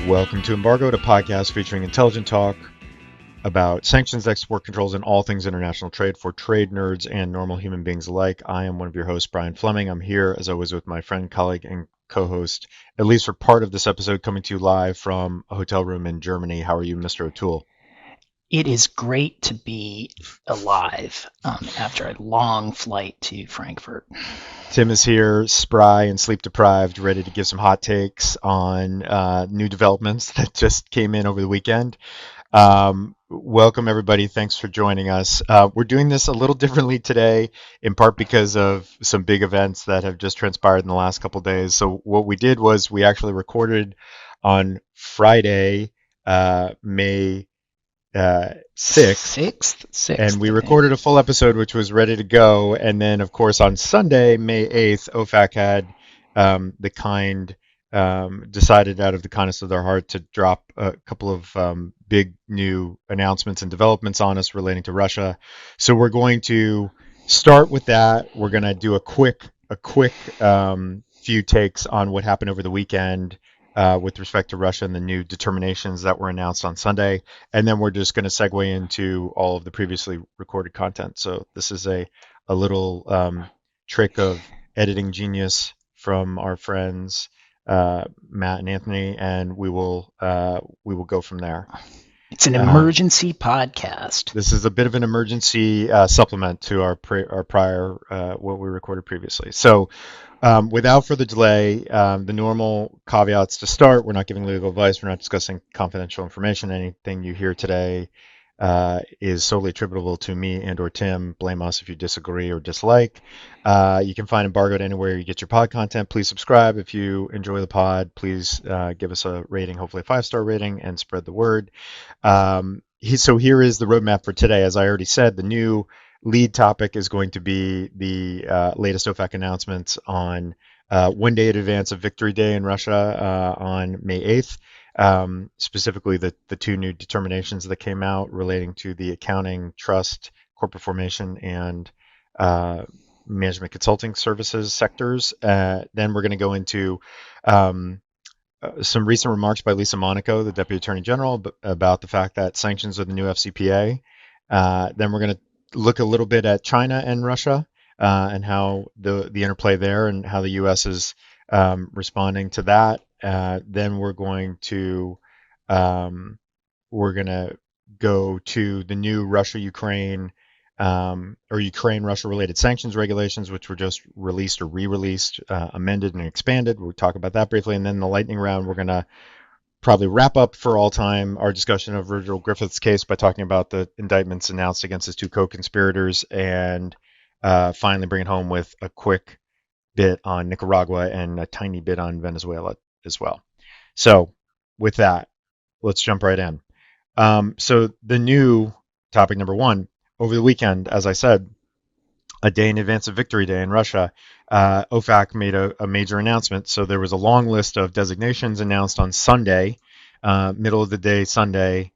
Welcome to Embargoed, a podcast featuring intelligent talk about sanctions, export controls, and all things international trade for trade nerds and normal human beings alike. I am one of your hosts, Brian Fleming. I'm here, as always, with my friend, colleague, and co-host, at least for part of this episode, coming to you live from a hotel room in Germany. How are you, Mr. O'Toole? It is great to be alive after a long flight to Frankfurt. Tim is here, spry and sleep deprived, ready to give some hot takes on new developments that just came in over the weekend. Welcome, everybody. Thanks for joining us. We're doing this a little differently today, in part because of some big events that have just transpired in the last couple of days. So what we did was we actually recorded on Friday, May 6th, and we recorded a full episode, which was ready to go. And then, of course, on Sunday, May 8th, OFAC had decided out of the kindness of their heart to drop a couple of big new announcements and developments on us relating to Russia. So we're going to start with that. We're going to do a quick few takes on what happened over the weekend with respect to Russia and the new determinations that were announced on Sunday. And then we're just going to segue into all of the previously recorded content. So this is a little trick of editing genius from our friends Matt and Anthony, and we will go from there. It's an emergency podcast. This is a bit of an emergency supplement to our prior what we recorded previously. So without further delay, the normal caveats to start: we're not giving legal advice, we're not discussing confidential information. Anything you hear today is solely attributable to me and or Tim. Blame us if you disagree or dislike. You can find Embargoed anywhere you get your pod content. Please subscribe if you enjoy the pod. Please give us a rating, hopefully a 5-star rating, and spread the word. So here is the roadmap for today. As I already said, the new lead topic is going to be the latest OFAC announcements on 1 day in advance of Victory Day in Russia on May 8th. Specifically the two new determinations that came out relating to the accounting, trust, corporate formation, and management consulting services sectors. Then we're going to go into some recent remarks by Lisa Monaco, the Deputy Attorney General, about the fact that sanctions are the new FCPA. Then we're going to look a little bit at China and Russia and how the interplay there and how the U.S. is responding to that. Then we're going to go to the new Russia-Ukraine or Ukraine-Russia related sanctions regulations, which were just released or re-released, amended and expanded. We'll talk about that briefly. And then the lightning round, we're going to probably wrap up for all time our discussion of Virgil Griffith's case by talking about the indictments announced against his two co-conspirators, and finally bring it home with a quick bit on Nicaragua and a tiny bit on Venezuela as well. So with that, let's jump right in. So the new topic number one, over the weekend, as I said, a day in advance of Victory Day in Russia, OFAC made a major announcement. So there was a long list of designations announced on Sunday, middle of the day Sunday.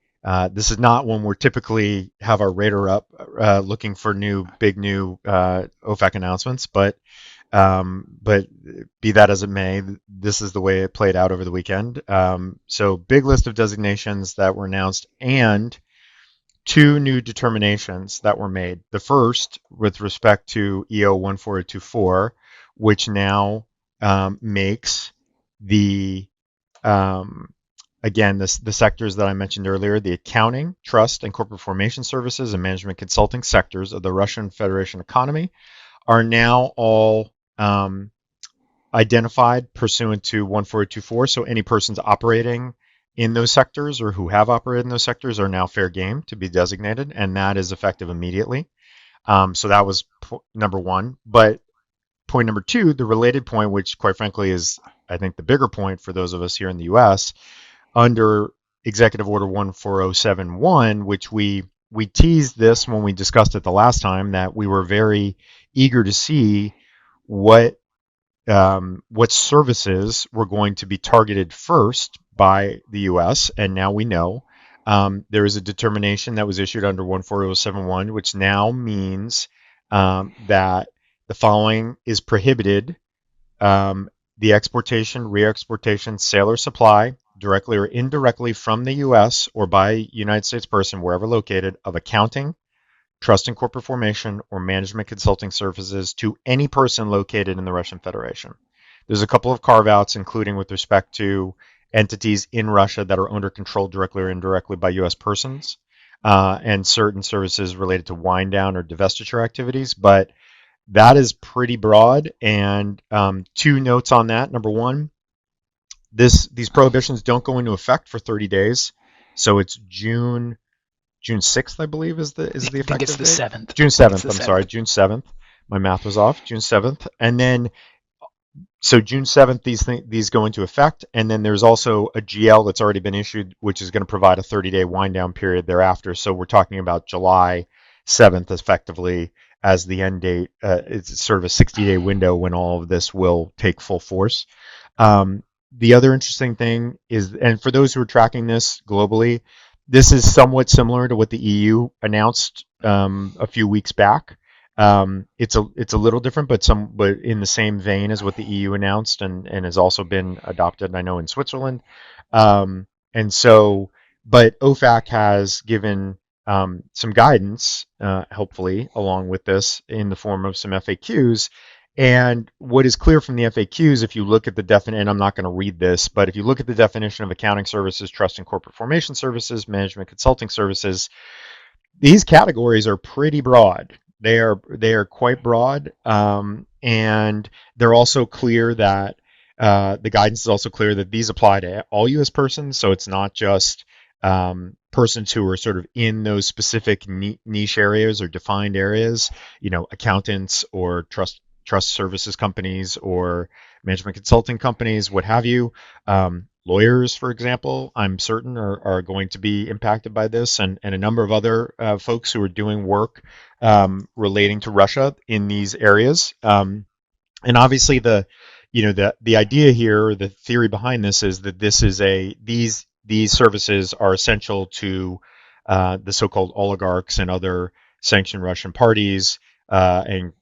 This is not when we're typically have our radar up looking for big new OFAC announcements, but be that as it may, this is the way it played out over the weekend. So big list of designations that were announced and two new determinations that were made. The first with respect to EO 14024, which now makes the the sectors that I mentioned earlier, the accounting, trust, and corporate formation services and management consulting sectors of the Russian Federation economy are now all identified pursuant to 14024. So any persons operating in those sectors or who have operated in those sectors are now fair game to be designated, and that is effective immediately. So that was number one. But point number two, the related point, which quite frankly is, I think, the bigger point for those of us here in the U.S., under Executive Order 14071, which we teased this when we discussed it the last time, that we were very eager to see what services were going to be targeted first by the U.S., and now we know. There is a determination that was issued under 14071, which now means that the following is prohibited: the exportation, re-exportation, sale or supply directly or indirectly from the U.S. or by United States person wherever located of accounting, trust and corporate formation, or management consulting services to any person located in the Russian Federation. There's a couple of carve-outs, including with respect to entities in Russia that are under control directly or indirectly by U.S. persons, and certain services related to wind down or divestiture activities. But that is pretty broad. And two notes on that. Number one, these prohibitions don't go into effect for 30 days. So it's June 6th, I believe, is the I think it's effective the date. 7th. June I think it's 7th. the I'm sorry, 7th. June 7th. My math was off. June 7th, and then so June 7th, these go into effect, and then there's also a GL that's already been issued, which is going to provide a 30-day wind down period thereafter. So we're talking about July 7th, effectively, as the end date. It's sort of a 60-day window when all of this will take full force. The other interesting thing is, and for those who are tracking this globally, this is somewhat similar to what the EU announced a few weeks back. It's a little different, but in the same vein as what the EU announced and has also been adopted, I know, in Switzerland. And so, but OFAC has given some guidance, hopefully, along with this in the form of some FAQs. And what is clear from the FAQs, if you look at the definition, and I'm not going to read this, but if you look at the definition of accounting services, trust and corporate formation services, management consulting services, these categories are pretty broad. They are quite broad, and they're also clear that the guidance is also clear that these apply to all U.S. persons. So it's not just persons who are sort of in those specific niche areas or defined areas, accountants or trust services companies or management consulting companies, what have you. Lawyers, for example, I'm certain are going to be impacted by this, and a number of other folks who are doing work relating to Russia in these areas. And obviously, the idea here, the theory behind this is that these services are essential to the so-called oligarchs and other sanctioned Russian parties, and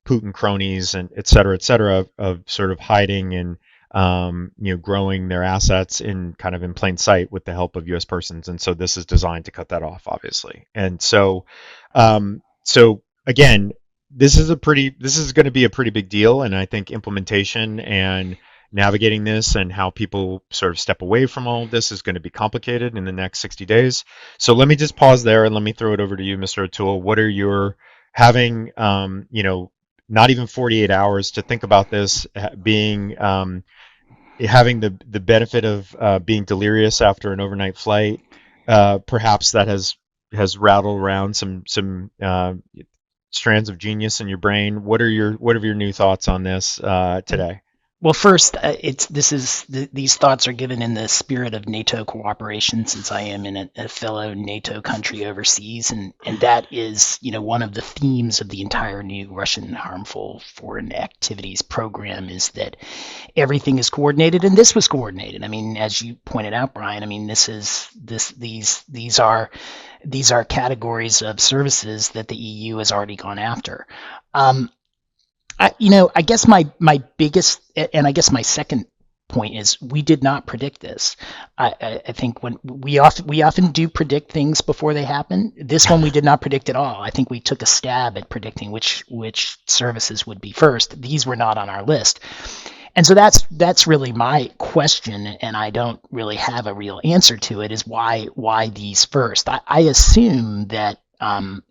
Putin cronies and et cetera, of sort of hiding and growing their assets in plain sight with the help of U.S. persons. And so this is designed to cut that off, obviously. And so again, this is going to be a pretty big deal. And I think implementation and navigating this and how people sort of step away from all of this is going to be complicated in the next 60 days. So let me just pause there and let me throw it over to you, Mr. O'Toole. What are your having, not even 48 hours to think about this, being having the benefit of being delirious after an overnight flight, perhaps that has rattled around some strands of genius in your brain. What are your new thoughts on this today? Well, first, these thoughts are given in the spirit of NATO cooperation, since I am in a fellow NATO country overseas, and that is, one of the themes of the entire new Russian harmful foreign activities program is that everything is coordinated, and this was coordinated. I mean, as you pointed out, Brian, I mean, these are categories of services that the EU has already gone after. I guess my biggest, and I guess my second point is, we did not predict this. I think when we often do predict things before they happen. This one we did not predict at all. I think we took a stab at predicting which services would be first. These were not on our list. And so that's really my question, and I don't really have a real answer to it, is why these first. I assume that, and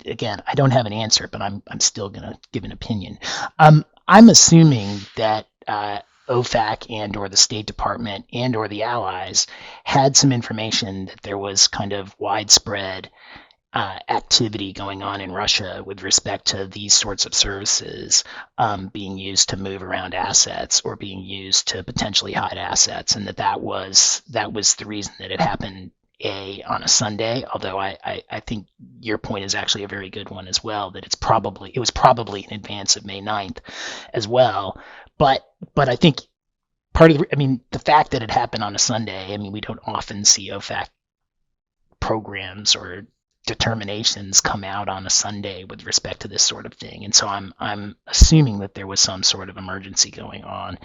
again, I don't have an answer, but I'm still going to give an opinion. I'm assuming that OFAC and or the State Department and or the allies had some information that there was kind of widespread activity going on in Russia with respect to these sorts of services being used to move around assets or being used to potentially hide assets, and that was the reason that it happened on a Sunday. Although I think your point is actually a very good one as well, that it was probably in advance of May 9th as well. But I think the fact that it happened on a Sunday, I mean, we don't often see OFAC programs or determinations come out on a Sunday with respect to this sort of thing. And so I'm assuming that there was some sort of emergency going on,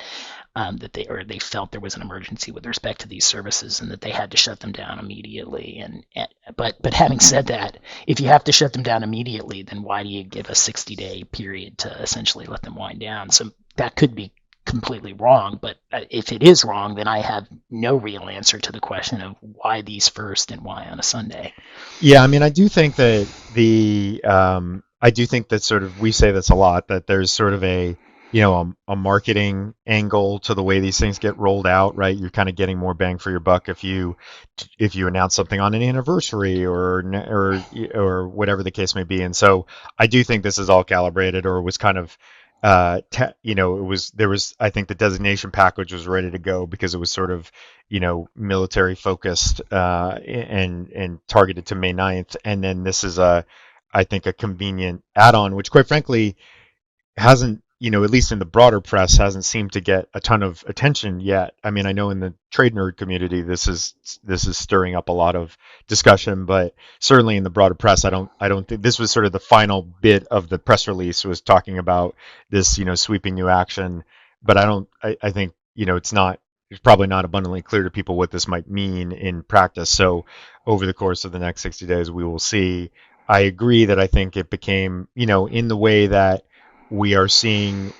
that they felt there was an emergency with respect to these services and that they had to shut them down immediately. But having said that, if you have to shut them down immediately, then why do you give a 60-day period to essentially let them wind down? So that could be completely wrong, but if it is wrong, then I have no real answer to the question of why these first and why on a Sunday. Yeah, I mean, I do think that I do think that sort of we say this a lot, that there's sort of a marketing angle to the way these things get rolled out, right? You're kind of getting more bang for your buck if you announce something on an anniversary or whatever the case may be. And so I do think this is all calibrated, or was kind of I think the designation package was ready to go because it was sort of, military focused, and targeted to May 9th. And then this is I think a convenient add-on, which quite frankly hasn't, at least in the broader press, hasn't seemed to get a ton of attention yet. I mean, I know in the trade nerd community, this is stirring up a lot of discussion, but certainly in the broader press, I don't think this was sort of the final bit of the press release, was talking about this, sweeping new action. But I think, it's probably not abundantly clear to people what this might mean in practice. So over the course of the next 60 days, we will see. I agree that I think it became, in the way that we have seen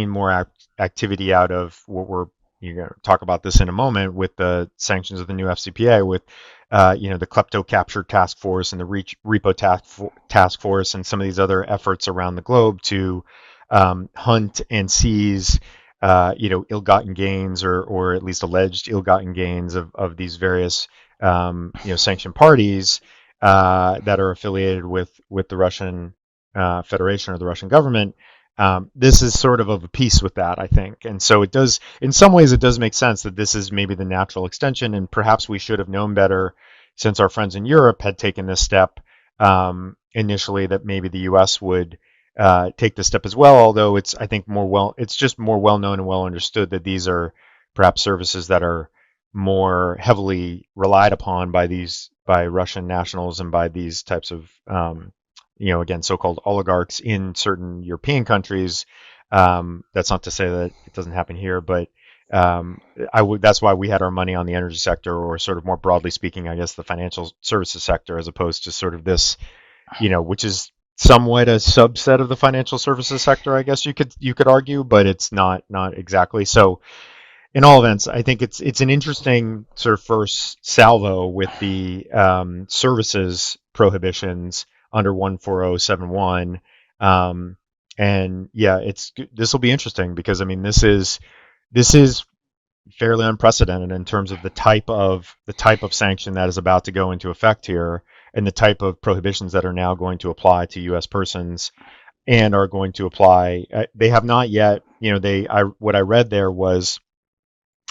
more activity out of what you're going to talk about this in a moment, with the sanctions of the new FCPA, with the klepto capture task force and the repo task force and some of these other efforts around the globe to hunt and seize ill-gotten gains, or at least alleged ill-gotten gains of these various sanctioned parties that are affiliated with the Russian Federation or the Russian government. This is sort of a piece with that, I think. And so it does, in some ways, it does make sense that this is maybe the natural extension, and perhaps we should have known better, since our friends in Europe had taken this step initially, that maybe the U.S. would take this step as well. Although it's just more well known and well understood that these are perhaps services that are more heavily relied upon by Russian nationals and by these types of again, so-called oligarchs in certain European countries. That's not to say that it doesn't happen here, but that's why we had our money on the energy sector, or sort of more broadly speaking, I guess, the financial services sector, as opposed to sort of this, which is somewhat a subset of the financial services sector, I guess you could argue, but it's not exactly. So in all events, I think it's an interesting sort of first salvo with the services prohibitions under 14071, and yeah, this will be interesting, because I mean, this is fairly unprecedented in terms of the type of sanction that is about to go into effect here, and the type of prohibitions that are now going to apply to U.S. persons, and are going to apply. They have not yet. What I read there was,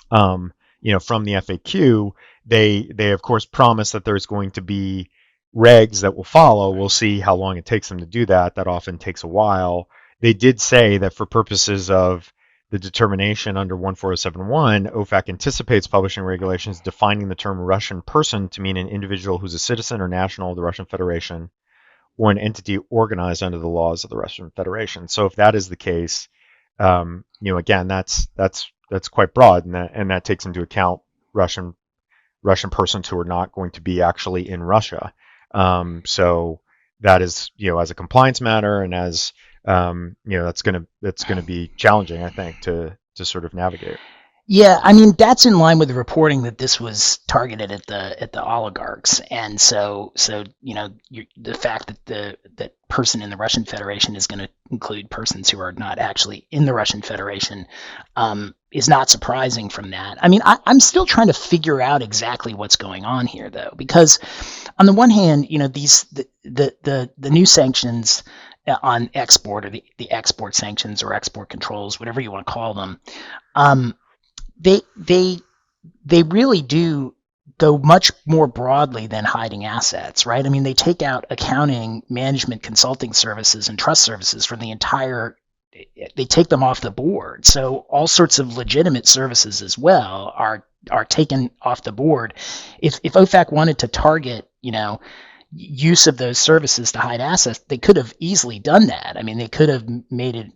from the FAQ, they of course promise that there's going to be regs that will follow. We'll see how long it takes them to do that. That often takes a while. They did say that for purposes of the determination under 14071, OFAC anticipates publishing regulations defining the term Russian person to mean an individual who's a citizen or national of the Russian Federation, or an entity organized under the laws of the Russian Federation. So if that is the case, again, that's quite broad, and that takes into account Russian persons who are not going to be actually in Russia. So that is, as a compliance matter, and as that's going to be challenging, I think, to sort of navigate. Yeah, I mean, that's in line with the reporting that this was targeted at the oligarchs, and so the fact that that person in the Russian Federation is going to include persons who are not actually in the Russian Federation is not surprising from that. I mean, I'm still trying to figure out exactly what's going on here, though, because on the one hand, the new sanctions on export, or the export sanctions or export controls, whatever you want to call them, they really do go much more broadly than hiding assets, right? I mean, they take out accounting, management, consulting services, and trust services from the entire. They take them off the board. So all sorts of legitimate services as well are taken off the board. If OFAC wanted to target, use of those services to hide assets, they could have easily done that. I mean, they could have made it,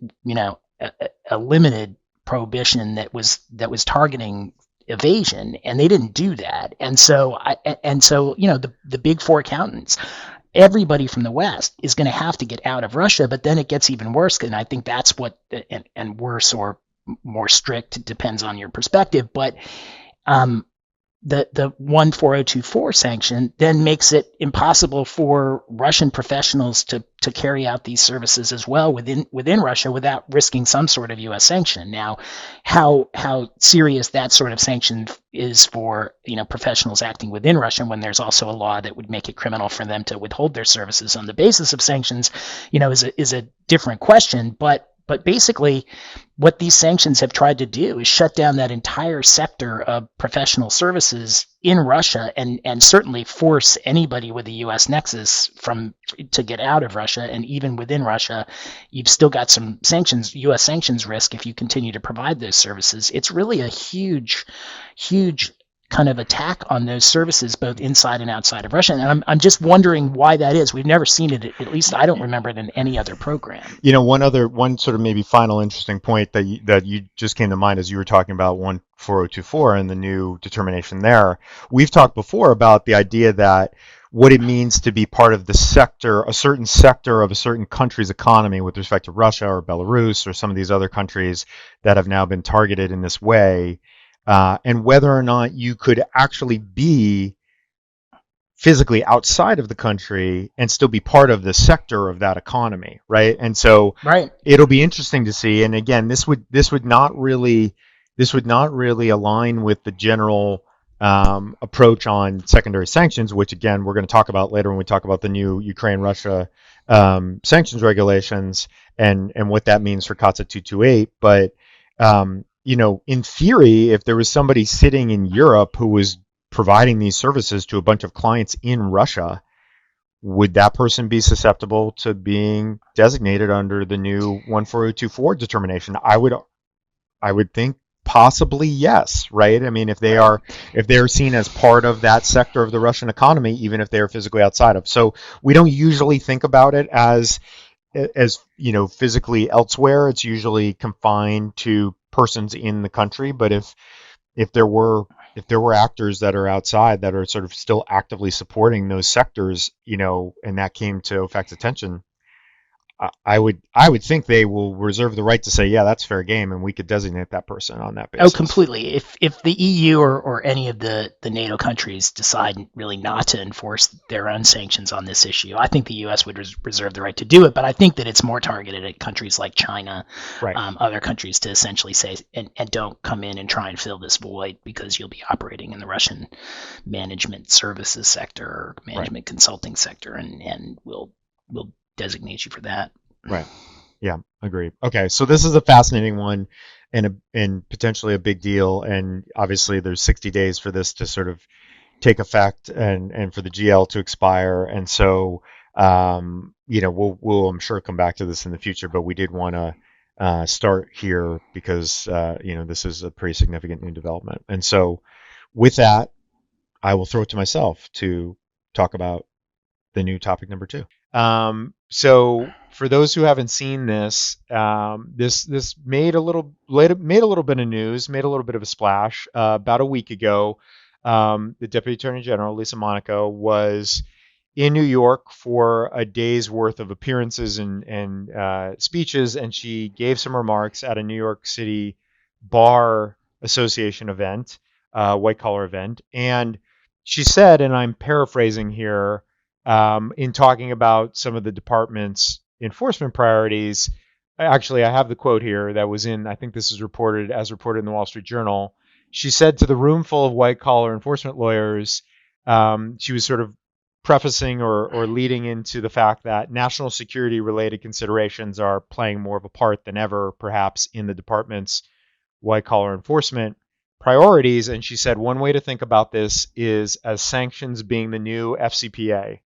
a limited prohibition that was targeting evasion, and they didn't do that. And so the big four accountants, everybody from the West is going to have to get out of Russia. But then it gets even worse, and I think that's what, and worse or more strict, depends on your perspective. But um, the 14024 sanction then makes it impossible for Russian professionals to carry out these services as well within Russia without risking some sort of U.S. sanction. Now, how serious that sort of sanction is for professionals acting within Russia, when there's also a law that would make it criminal for them to withhold their services on the basis of sanctions, is a different question. But basically, what these sanctions have tried to do is shut down that entire sector of professional services in Russia, and certainly force anybody with a U.S. nexus to get out of Russia. And even within Russia, you've still got some U.S. sanctions risk if you continue to provide those services. It's really a huge kind of attack on those services, both inside and outside of Russia. And I'm just wondering why that is. We've never seen it. At least I don't remember it in any other program. One sort of maybe final interesting point that you just came to mind as you were talking about 14024 and the new determination there. We've talked before about the idea that what it means to be part of the sector, a certain sector of a certain country's economy with respect to Russia or Belarus or some of these other countries that have now been targeted in this way, and whether or not you could actually be physically outside of the country and still be part of the sector of that economy, right? And so Right. it'll be interesting to see. And again, this would not really align with the general approach on secondary sanctions, which again we're going to talk about later when we talk about the new Ukraine-Russia sanctions regulations and what that means for COTSA 228. But in theory, if there was somebody sitting in Europe who was providing these services to a bunch of clients in Russia, would that person be susceptible to being designated under the new 14024 determination? I would think possibly yes, right? I mean, if they're seen as part of that sector of the Russian economy, even if they are physically outside of. So we don't usually think about it as physically elsewhere. It's usually confined to persons in the country. But if there were actors that are outside that are sort of still actively supporting those sectors, and that came to OFAC's attention, I would think they will reserve the right to say, yeah, that's fair game, and we could designate that person on that basis. Oh, completely. If the EU or any of the NATO countries decide really not to enforce their own sanctions on this issue, I think the U.S. would reserve the right to do it. But I think that it's more targeted at countries like China, Right. Other countries, to essentially say, and don't come in and try and fill this void because you'll be operating in the Russian management services sector or management consulting sector, and we'll designate you for that. Right. Yeah, agree. Okay, so this is a fascinating one and potentially a big deal. And obviously there's 60 days for this to sort of take effect and for the GL to expire. And so, we'll I'm sure come back to this in the future, but we did want to start here because, this is a pretty significant new development. And so with that, I will throw it to myself to talk about the new topic number 2. So for those who haven't seen this, this made a little bit of news, made a little bit of a splash. About a week ago, the Deputy Attorney General, Lisa Monaco, was in New York for a day's worth of appearances and speeches, and she gave some remarks at a New York City Bar Association event, white collar event, and she said, and I'm paraphrasing here, in talking about some of the department's enforcement priorities. Actually, I have the quote here that was I think this is reported in the Wall Street Journal. She said to the room full of white collar enforcement lawyers, she was sort of prefacing or leading into the fact that national security related considerations are playing more of a part than ever, perhaps, in the department's white collar enforcement priorities. And she said, one way to think about this is as sanctions being the new FCPA.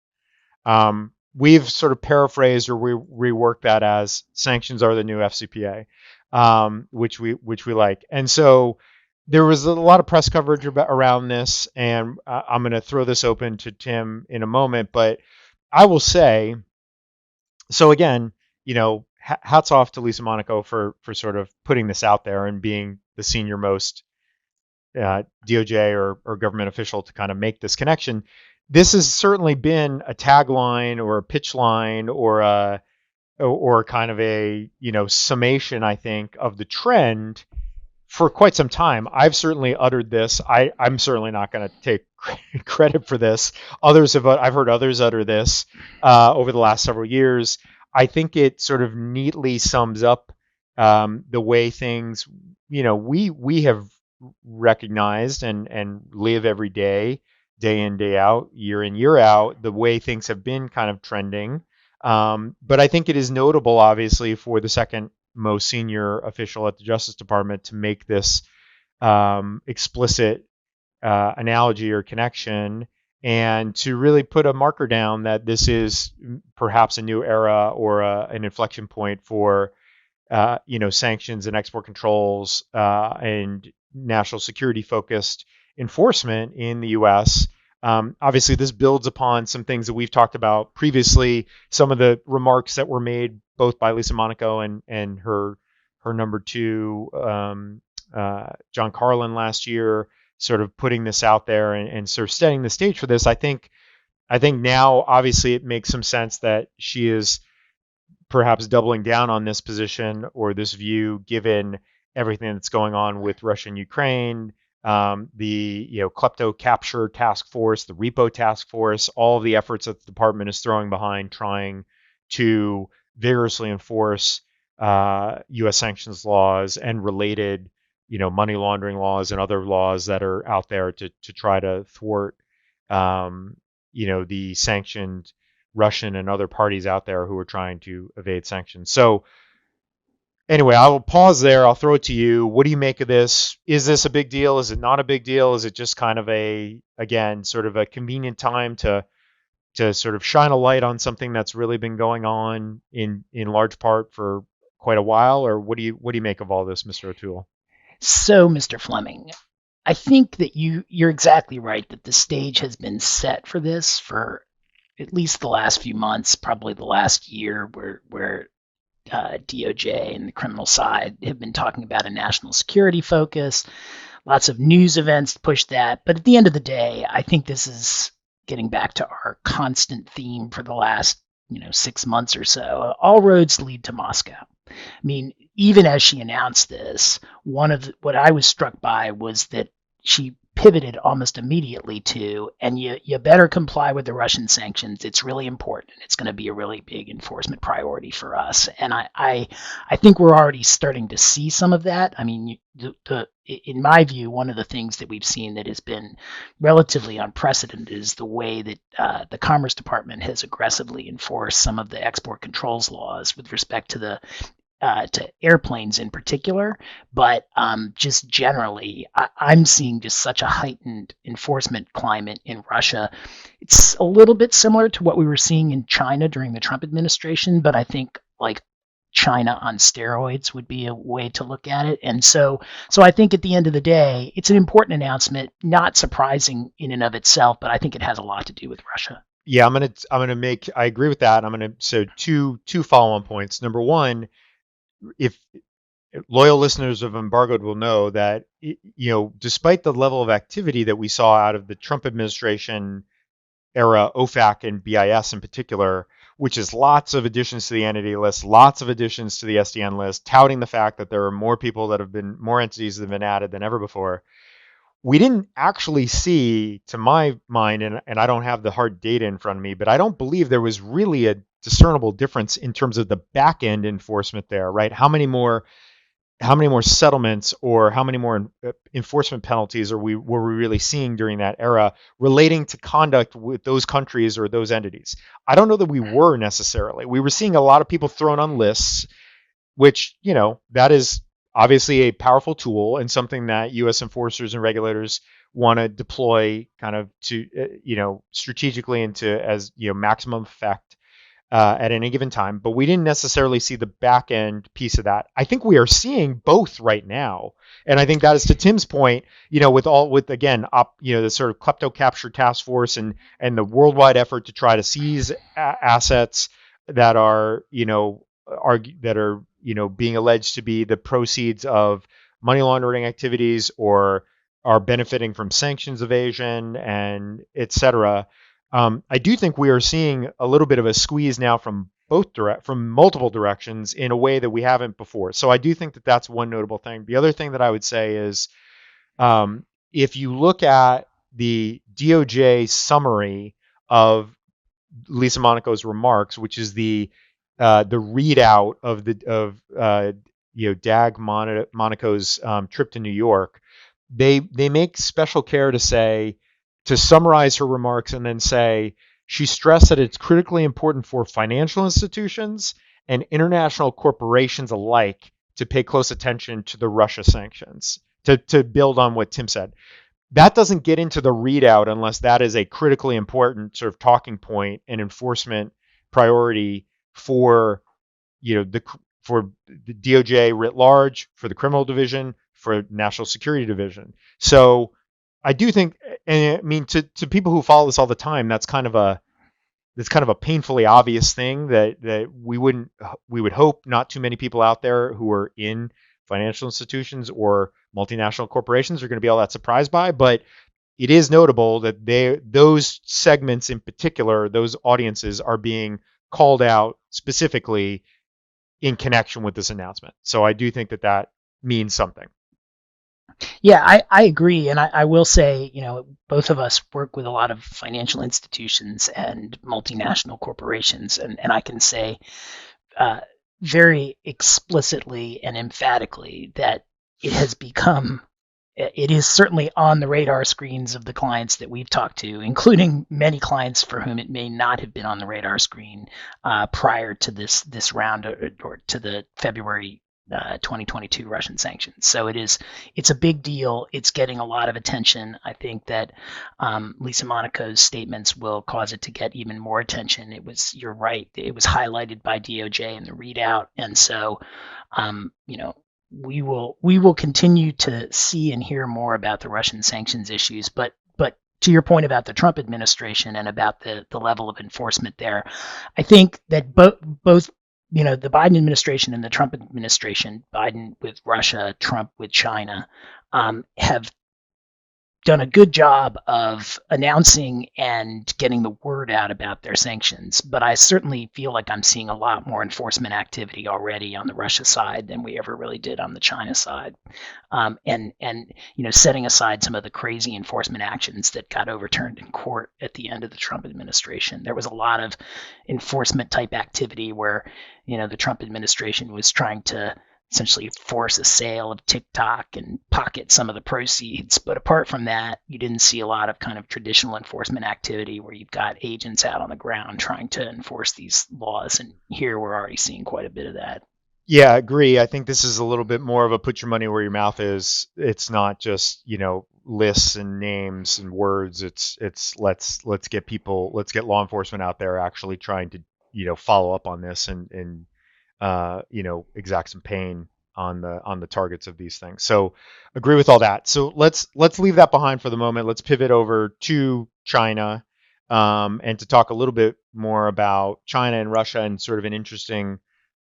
We've sort of paraphrased or reworked that as sanctions are the new FCPA, which we like. And so there was a lot of press coverage around this, and I'm going to throw this open to Tim in a moment. But I will say, so again, hats off to Lisa Monaco for sort of putting this out there and being the senior most DOJ or government official to kind of make this connection. This has certainly been a tagline or a pitch line or kind of a summation, I think, of the trend for quite some time. I've certainly uttered this. I'm certainly not going to take credit for this. I've heard others utter this over the last several years. I think it sort of neatly sums up the way things, we have recognized and live every day in, day out, year in, year out, the way things have been kind of trending. But I think it is notable, obviously, for the second most senior official at the Justice Department to make this explicit analogy or connection and to really put a marker down that this is perhaps a new era or an inflection point for sanctions and export controls and national security focused enforcement in the U.S. Obviously, this builds upon some things that we've talked about previously. Some of the remarks that were made both by Lisa Monaco and her number two, John Carlin, last year, sort of putting this out there and sort of setting the stage for this. I think now, obviously, it makes some sense that she is perhaps doubling down on this position or this view, given everything that's going on with Russia and Ukraine, the klepto capture task force, the repo task force, all of the efforts that the department is throwing behind trying to vigorously enforce U.S. sanctions laws and related, money laundering laws and other laws that are out there to try to thwart, the sanctioned Russian and other parties out there who are trying to evade sanctions. So anyway, I will pause there. I'll throw it to you. What do you make of this? Is this a big deal? Is it not a big deal? Is it just kind of sort of a convenient time to sort of shine a light on something that's really been going on in large part for quite a while? Or what do you make of all this, Mr. O'Toole? So, Mr. Fleming, I think that you're exactly right that the stage has been set for this for at least the last few months, probably the last year, where DOJ and the criminal side have been talking about a national security focus. Lots of news events push that. But at the end of the day, I think this is getting back to our constant theme for the last 6 months or so. All roads lead to Moscow. I mean, even as she announced this, what I was struck by was that she pivoted almost immediately to, and you better comply with the Russian sanctions. It's really important. It's going to be a really big enforcement priority for us. And I think we're already starting to see some of that. I mean, in my view, one of the things that we've seen that has been relatively unprecedented is the way that the Commerce Department has aggressively enforced some of the export controls laws with respect to airplanes in particular, but just generally, I'm seeing just such a heightened enforcement climate in Russia. It's a little bit similar to what we were seeing in China during the Trump administration, but I think like China on steroids would be a way to look at it. And so I think at the end of the day, it's an important announcement, not surprising in and of itself, but I think it has a lot to do with Russia. Yeah, I agree with that. So two follow-on points. Number one, if loyal listeners of Embargoed will know that, despite the level of activity that we saw out of the Trump administration era, OFAC and BIS in particular, which is lots of additions to the entity list, lots of additions to the SDN list, touting the fact that there are more entities that have been added than ever before. We didn't actually see, to my mind, and I don't have the hard data in front of me, but I don't believe there was really a discernible difference in terms of the back end enforcement there, right? How many more settlements or how many more enforcement penalties were we really seeing during that era relating to conduct with those countries or those entities? I don't know that we were necessarily. We were seeing a lot of people thrown on lists, which, that is obviously a powerful tool and something that U.S. enforcers and regulators want to deploy kind of to, strategically into as, maximum effect. at any given time, but we didn't necessarily see the back end piece of that. I think we are seeing both right now, and I think that is to Tim's point. With again, the sort of klepto capture task force and the worldwide effort to try to seize assets that are being alleged to be the proceeds of money laundering activities or are benefiting from sanctions evasion and et cetera. I do think we are seeing a little bit of a squeeze now from from multiple directions in a way that we haven't before. So I do think that that's one notable thing. The other thing that I would say is, if you look at the DOJ summary of Lisa Monaco's remarks, which is the readout of Dag Monaco's trip to New York, they make special care to summarize her remarks and then say she stressed that it's critically important for financial institutions and international corporations alike to pay close attention to the Russia sanctions. To build on what Tim said, that doesn't get into the readout unless that is a critically important sort of talking point and enforcement priority for for the DOJ writ large, for the criminal division, for national security division. So I do think, and I mean, to people who follow this all the time, that's kind of a painfully obvious thing that we would hope not too many people out there who are in financial institutions or multinational corporations are going to be all that surprised by. But it is notable that those segments in particular, those audiences are being called out specifically in connection with this announcement. So I do think that means something. Yeah, I agree. And I will say, both of us work with a lot of financial institutions and multinational corporations. And I can say very explicitly and emphatically that it is certainly on the radar screens of the clients that we've talked to, including many clients for whom it may not have been on the radar screen prior to this round or to the February 2022 Russian sanctions. So it's a big deal. It's getting a lot of attention. I think that Lisa Monaco's statements will cause it to get even more attention. You're right. It was highlighted by DOJ in the readout. And so, we will continue to see and hear more about the Russian sanctions issues. But to your point about the Trump administration and about the level of enforcement there, I think that both the Biden administration and the Trump administration, Biden with Russia, Trump with China, have done a good job of announcing and getting the word out about their sanctions. But I certainly feel like I'm seeing a lot more enforcement activity already on the Russia side than we ever really did on the China side. And setting aside some of the crazy enforcement actions that got overturned in court at the end of the Trump administration, there was a lot of enforcement type activity where, the Trump administration was trying to essentially force a sale of TikTok and pocket some of the proceeds. But apart from that, you didn't see a lot of kind of traditional enforcement activity where you've got agents out on the ground trying to enforce these laws. And here we're already seeing quite a bit of that. Yeah, I agree. I think this is a little bit more of a put your money where your mouth is. It's not just, lists and names and words. It's let's get law enforcement out there actually trying to, follow up on this and exact some pain on the targets of these things. So agree with all that. So let's leave that behind for the moment. Let's pivot over to China, and to talk a little bit more about China and Russia and sort of an interesting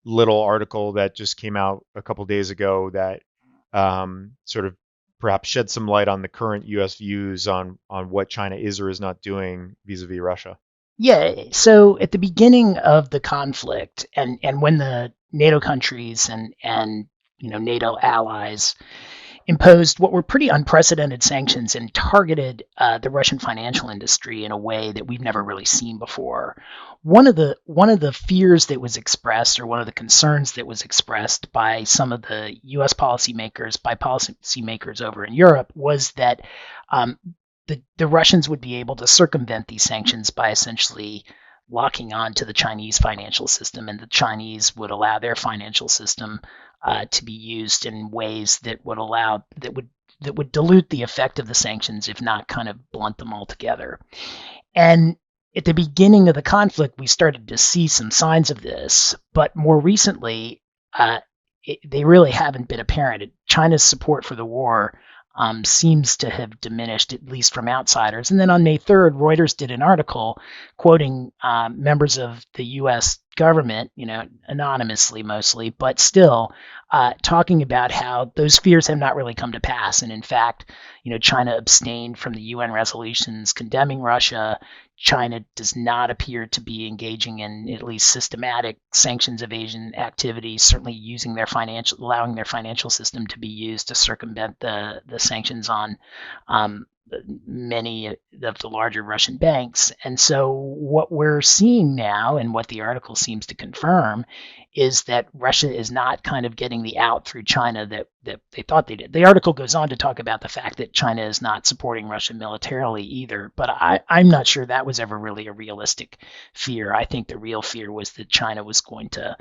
little article that just came out a couple days ago that sort of perhaps shed some light on the current U.S. views on what China is or is not doing vis-a-vis Russia. Yeah, so at the beginning of the conflict, and when the NATO countries and NATO allies imposed what were pretty unprecedented sanctions and targeted the Russian financial industry in a way that we've never really seen before. One of the fears that was expressed, or one of the concerns that was expressed by some of the U.S. policymakers over in Europe, was that the Russians would be able to circumvent these sanctions by essentially locking on to the Chinese financial system, and the Chinese would allow their financial system to be used in ways that would dilute the effect of the sanctions, if not kind of blunt them altogether. And at the beginning of the conflict, we started to see some signs of this, but more recently, uh, they really haven't been apparent. China's support for the war seems to have diminished, at least from outsiders. And then on May 3rd, Reuters did an article quoting members of the U.S. government, anonymously mostly, but still talking about how those fears have not really come to pass. And in fact, China abstained from the UN resolutions condemning Russia. China does not appear to be engaging in at least systematic sanctions evasion activities, certainly allowing their financial system to be used to circumvent the sanctions on many of the larger Russian banks. And so what we're seeing now, and what the article seems to confirm, is that Russia is not kind of getting the out through China that they thought they did. The article goes on to talk about the fact that China is not supporting Russia militarily either, but I'm not sure that was ever really a realistic fear. I think the real fear was that China was going to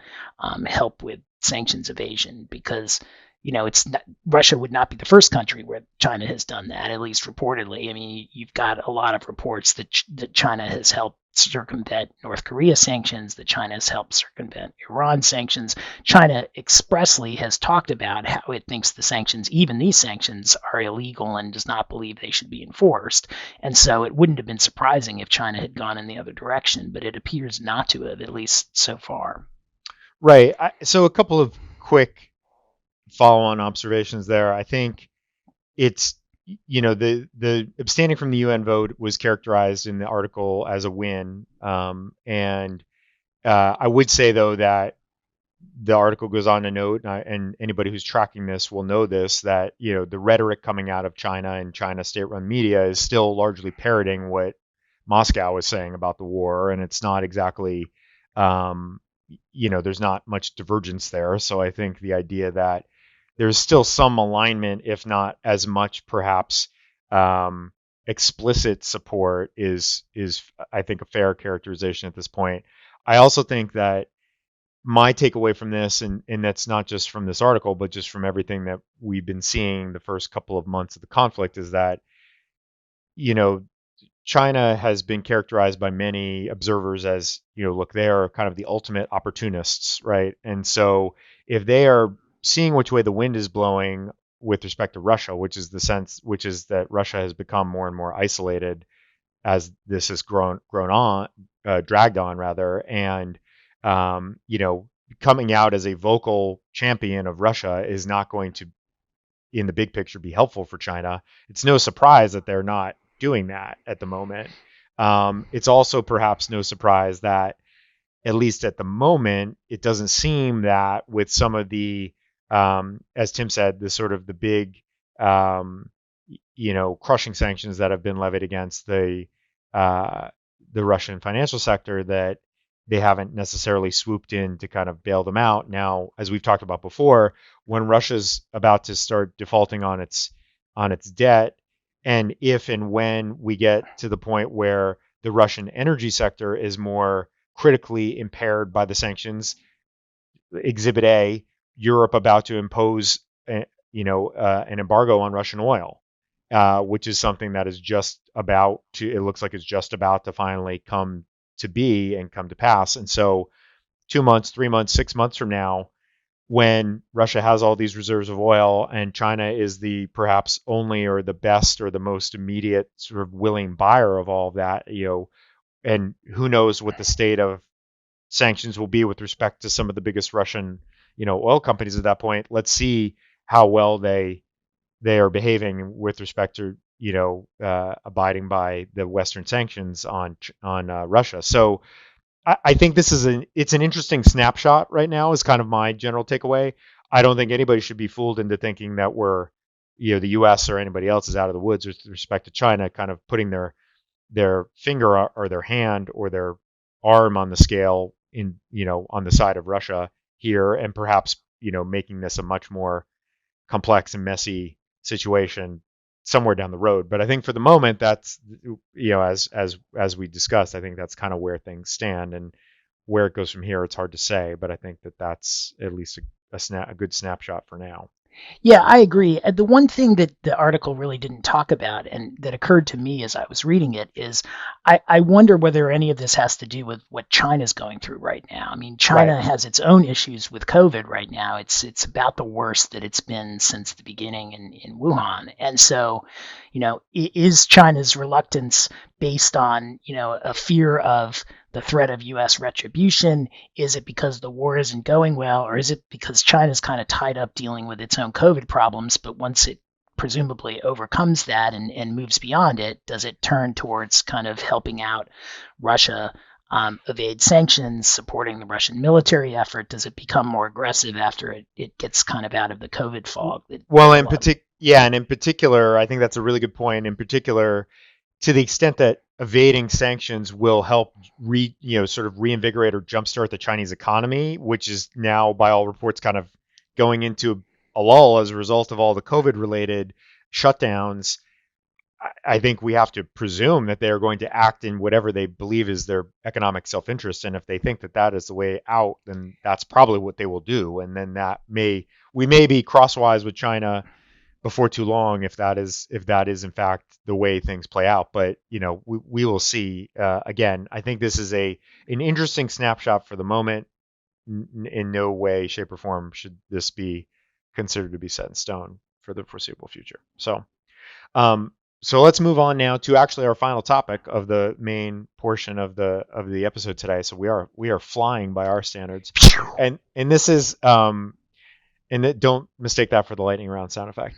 help with sanctions evasion, because it's not, Russia would not be the first country where China has done that, at least reportedly. I mean, you've got a lot of reports that China has helped circumvent North Korea sanctions, that China has helped circumvent Iran sanctions. China expressly has talked about how it thinks the sanctions, even these sanctions, are illegal and does not believe they should be enforced. And so it wouldn't have been surprising if China had gone in the other direction, but it appears not to have, at least so far. Right. So a couple of quick follow-on observations there. I think it's the abstaining from the UN vote was characterized in the article as a win, and I would say though that the article goes on to note, and anybody who's tracking this will know this, that the rhetoric coming out of China and China state-run media is still largely parroting what Moscow is saying about the war, and it's not exactly, there's not much divergence there. So I think the idea that there's still some alignment, if not as much, perhaps, explicit support is I think a fair characterization at this point. I also think that my takeaway from this, and that's not just from this article, but just from everything that we've been seeing the first couple of months of the conflict, is that China has been characterized by many observers as, look, they are kind of the ultimate opportunists, right? And so if they are seeing which way the wind is blowing with respect to Russia, which is that Russia has become more and more isolated as this has dragged on rather, and coming out as a vocal champion of Russia is not going to, in the big picture, be helpful for China. It's no surprise that they're not doing that at the moment. It's also perhaps no surprise that, at least at the moment, it doesn't seem that with some of the, as Tim said, the sort of the big, crushing sanctions that have been levied against the Russian financial sector, that they haven't necessarily swooped in to kind of bail them out. Now, as we've talked about before, when Russia's about to start defaulting on its debt, and if and when we get to the point where the Russian energy sector is more critically impaired by the sanctions, Exhibit A, Europe about to impose an embargo on Russian oil, which is something that is it looks like it's just about to finally come to be and come to pass. And so 2 months, 3 months, 6 months from now, when Russia has all these reserves of oil and China is the perhaps only or the best or the most immediate sort of willing buyer of all of that, and who knows what the state of sanctions will be with respect to some of the biggest Russian, oil companies at that point. Let's see how well they are behaving with respect to, abiding by the Western sanctions on Russia. So I think it's an interesting snapshot right now, is kind of my general takeaway. I don't think anybody should be fooled into thinking that we're, the U.S. or anybody else is out of the woods with respect to China, kind of putting their finger or their hand or their arm on the scale on the side of Russia here, and perhaps, making this a much more complex and messy situation somewhere down the road. But I think for the moment, that's, as we discussed, I think that's kind of where things stand, and where it goes from here, it's hard to say. But I think that that's at least a good snapshot for now. Yeah, I agree. The one thing that the article really didn't talk about and that occurred to me as I was reading it is I wonder whether any of this has to do with what China's going through right now. I mean, Right. China has its own issues with COVID right now. It's about the worst that it's been since the beginning in Wuhan. And so, is China's reluctance based on, a fear of the threat of US retribution? Is it because the war isn't going well, or is it because China's kind of tied up dealing with its own COVID problems, but once it presumably overcomes that and moves beyond it, does it turn towards kind of helping out Russia evade sanctions, supporting the Russian military effort? Does it become more aggressive after it gets kind of out of the COVID fog Well, that a in lot? particular, yeah, and in particular, I think that's a really good point. In particular, to the extent that evading sanctions will help sort of reinvigorate or jumpstart the Chinese economy, which is now, by all reports, kind of going into a lull as a result of all the COVID-related shutdowns. I think we have to presume that they are going to act in whatever they believe is their economic self-interest, and if they think that that is the way out, then that's probably what they will do, and then we may be crosswise with China before too long if that is in fact the way things play out. But we will see. Again, I think this is an interesting snapshot for the moment. In no way, shape, or form should this be considered to be set in stone for the foreseeable future. Um, so let's move on now to actually our final topic of the main portion of the episode today. So we are flying by our standards, and this is and don't mistake that for the lightning round sound effect.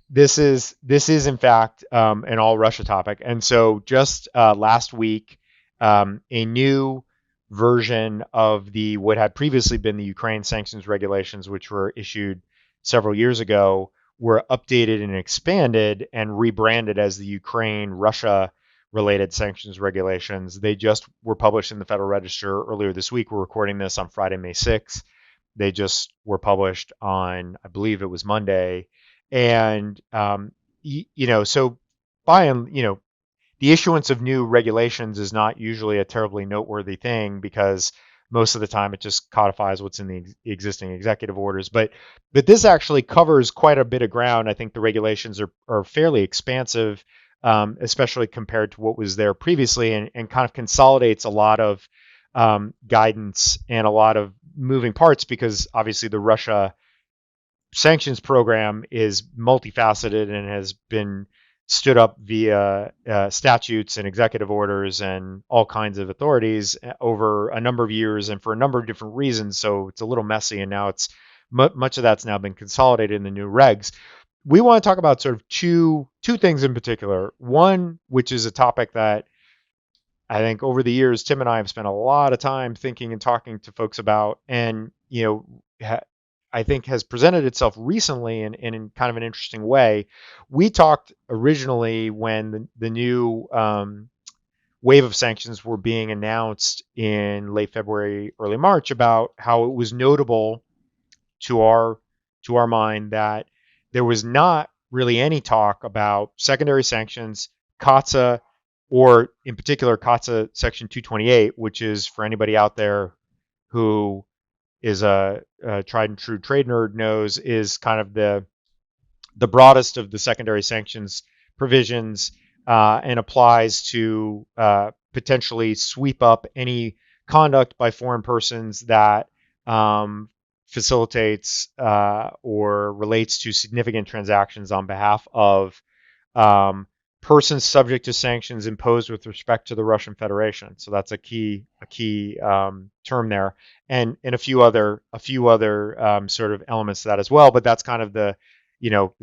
This is in fact an all Russia topic, and so just last week, a new version of the what had previously been the Ukraine sanctions regulations, which were issued several years ago, were updated and expanded and rebranded as the Ukraine Russia related sanctions regulations. They just were published in the Federal Register earlier this week. We're recording this on Friday, May 6th. They just were published on, I believe it was Monday, and so by and the issuance of new regulations is not usually a terribly noteworthy thing because most of the time it just codifies what's in the existing executive orders. But this actually covers quite a bit of ground. I think the regulations are fairly expansive, especially compared to what was there previously, and kind of consolidates a lot of guidance and a lot of moving parts because obviously the Russia sanctions program is multifaceted and has been stood up via statutes and executive orders and all kinds of authorities over a number of years and for a number of different reasons. So it's a little messy, and now it's much of that's now been consolidated in the new regs. We want to talk about sort of two things in particular. One, which is a topic that I think over the years, Tim and I have spent a lot of time thinking and talking to folks about, and I think has presented itself recently in kind of an interesting way. We talked originally when the new wave of sanctions were being announced in late February, early March, about how it was notable to our mind that there was not really any talk about secondary sanctions, COTSA, or in particular COTSA Section 228, which is, for anybody out there who is a tried and true trade nerd knows, is kind of the broadest of the secondary sanctions provisions, and applies to potentially sweep up any conduct by foreign persons that facilitates or relates to significant transactions on behalf of um, persons subject to sanctions imposed with respect to the Russian Federation. So that's a key term there, and a few other sort of elements to that as well. But that's kind of the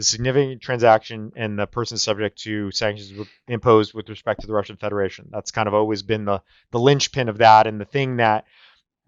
significant transaction and the person subject to sanctions imposed with respect to the Russian Federation. That's kind of always been the linchpin of that, and the thing that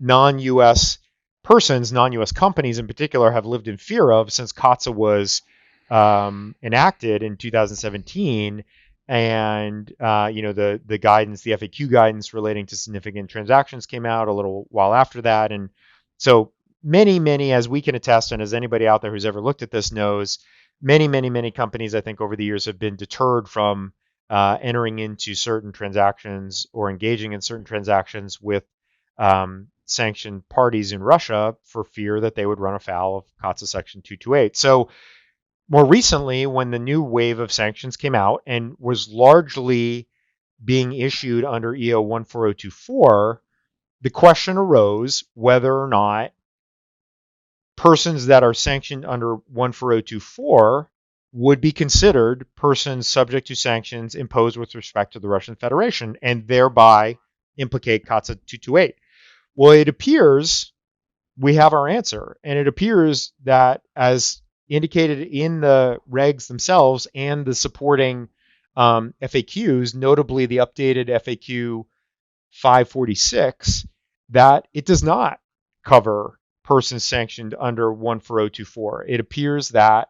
non-U.S. persons, non-U.S. companies in particular, have lived in fear of since COTSA was enacted in 2017, and the guidance, the FAQ guidance relating to significant transactions came out a little while after that, and so many, as we can attest, and as anybody out there who's ever looked at this knows, many companies, I think, over the years have been deterred from entering into certain transactions or engaging in certain transactions with sanctioned parties in Russia for fear that they would run afoul of COTSA Section 228. So more recently, when the new wave of sanctions came out and was largely being issued under EO 14024, the question arose whether or not persons that are sanctioned under 14024 would be considered persons subject to sanctions imposed with respect to the Russian Federation and thereby implicate COTSA 228. Well, it appears we have our answer, and it appears that, as indicated in the regs themselves and the supporting FAQs, notably the updated FAQ 546, that it does not cover persons sanctioned under 14024. It appears that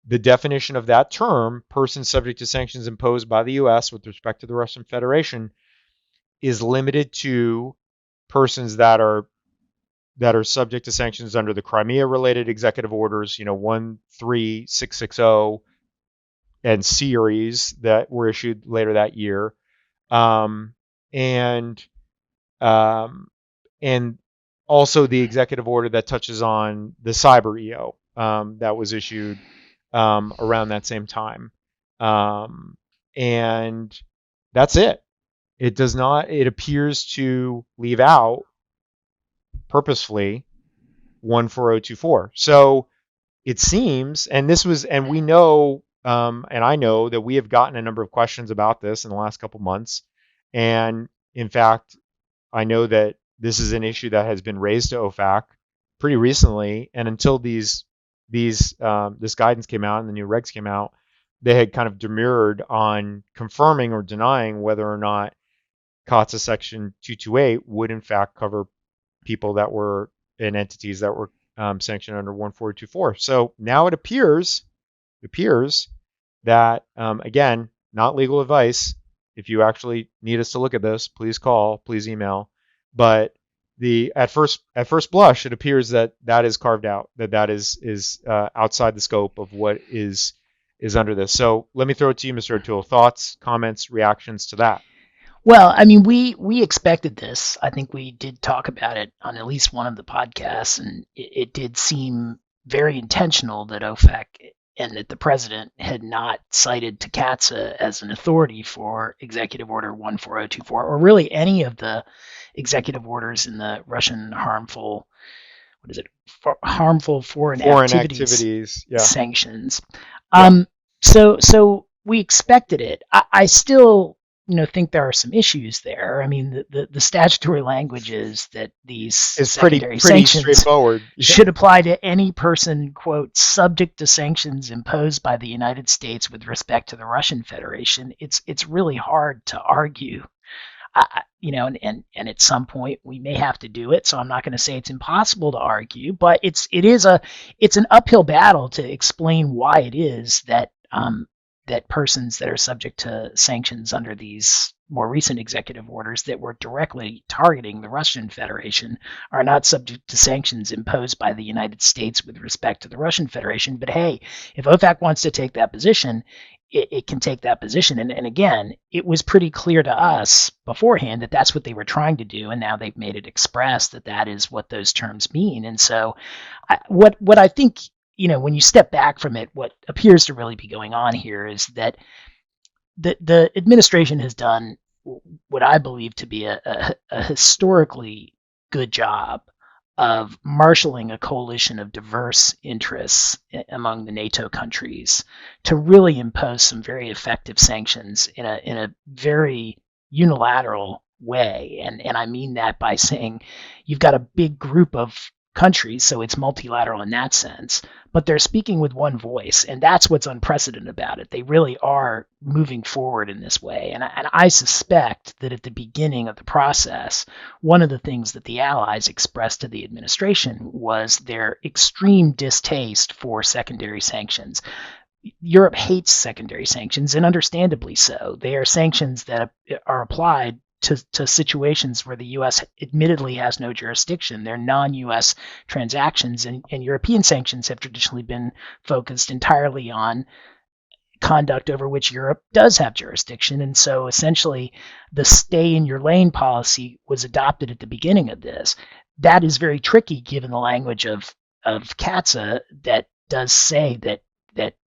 the definition of that term, person subject to sanctions imposed by the U.S. with respect to the Russian Federation, is limited to persons that are subject to sanctions under the Crimea-related executive orders, 13660 and series that were issued later that year, and also the executive order that touches on the cyber EO that was issued around that same time. And that's it. It does not, it appears to leave out purposefully 14024. So it seems, and we know, and I know that we have gotten a number of questions about this in the last couple months. And in fact, I know that this is an issue that has been raised to OFAC pretty recently. And until this guidance came out and the new regs came out, they had kind of demurred on confirming or denying whether or not COTSA Section 228 would in fact cover people that were in entities that were sanctioned under 14024. So now it appears that, again, not legal advice. If you actually need us to look at this, please call, please email. But at first blush, it appears that is carved out, that is outside the scope of what is under this. So let me throw it to you, Mr. O'Toole. Thoughts, comments, reactions to that? Well, I mean, we expected this. I think we did talk about it on at least one of the podcasts, and it did seem very intentional that OFAC and that the president had not cited CATSA as an authority for Executive Order 14024, or really any of the executive orders in the Russian harmful foreign activities yeah. sanctions. So we expected it. I still think there are some issues there. I mean, the statutory language is that these secondary sanctions straightforward. should apply to any person, quote, subject to sanctions imposed by the United States with respect to the Russian Federation. It's really hard to argue, and at some point we may have to do it. So I'm not going to say it's impossible to argue, but it's an uphill battle to explain why it is that that persons that are subject to sanctions under these more recent executive orders that were directly targeting the Russian Federation are not subject to sanctions imposed by the United States with respect to the Russian Federation. But hey, if OFAC wants to take that position, it can take that position. And again, it was pretty clear to us beforehand that that's what they were trying to do, and now they've made it express that is what those terms mean. And so what I think, when you step back from it, what appears to really be going on here is that the administration has done what I believe to be a historically good job of marshaling a coalition of diverse interests among the NATO countries to really impose some very effective sanctions in a very unilateral way. And I mean that by saying you've got a big group of countries, so it's multilateral in that sense, but they're speaking with one voice, and that's what's unprecedented about it. They really are moving forward in this way, and I suspect that at the beginning of the process, one of the things that the Allies expressed to the administration was their extreme distaste for secondary sanctions. Europe hates secondary sanctions, and understandably so. They are sanctions that are applied to situations where the U.S. admittedly has no jurisdiction. They're non-U.S. transactions, and European sanctions have traditionally been focused entirely on conduct over which Europe does have jurisdiction. And so essentially the stay in your lane policy was adopted at the beginning of this. that is very tricky given the language of CATSA that does say that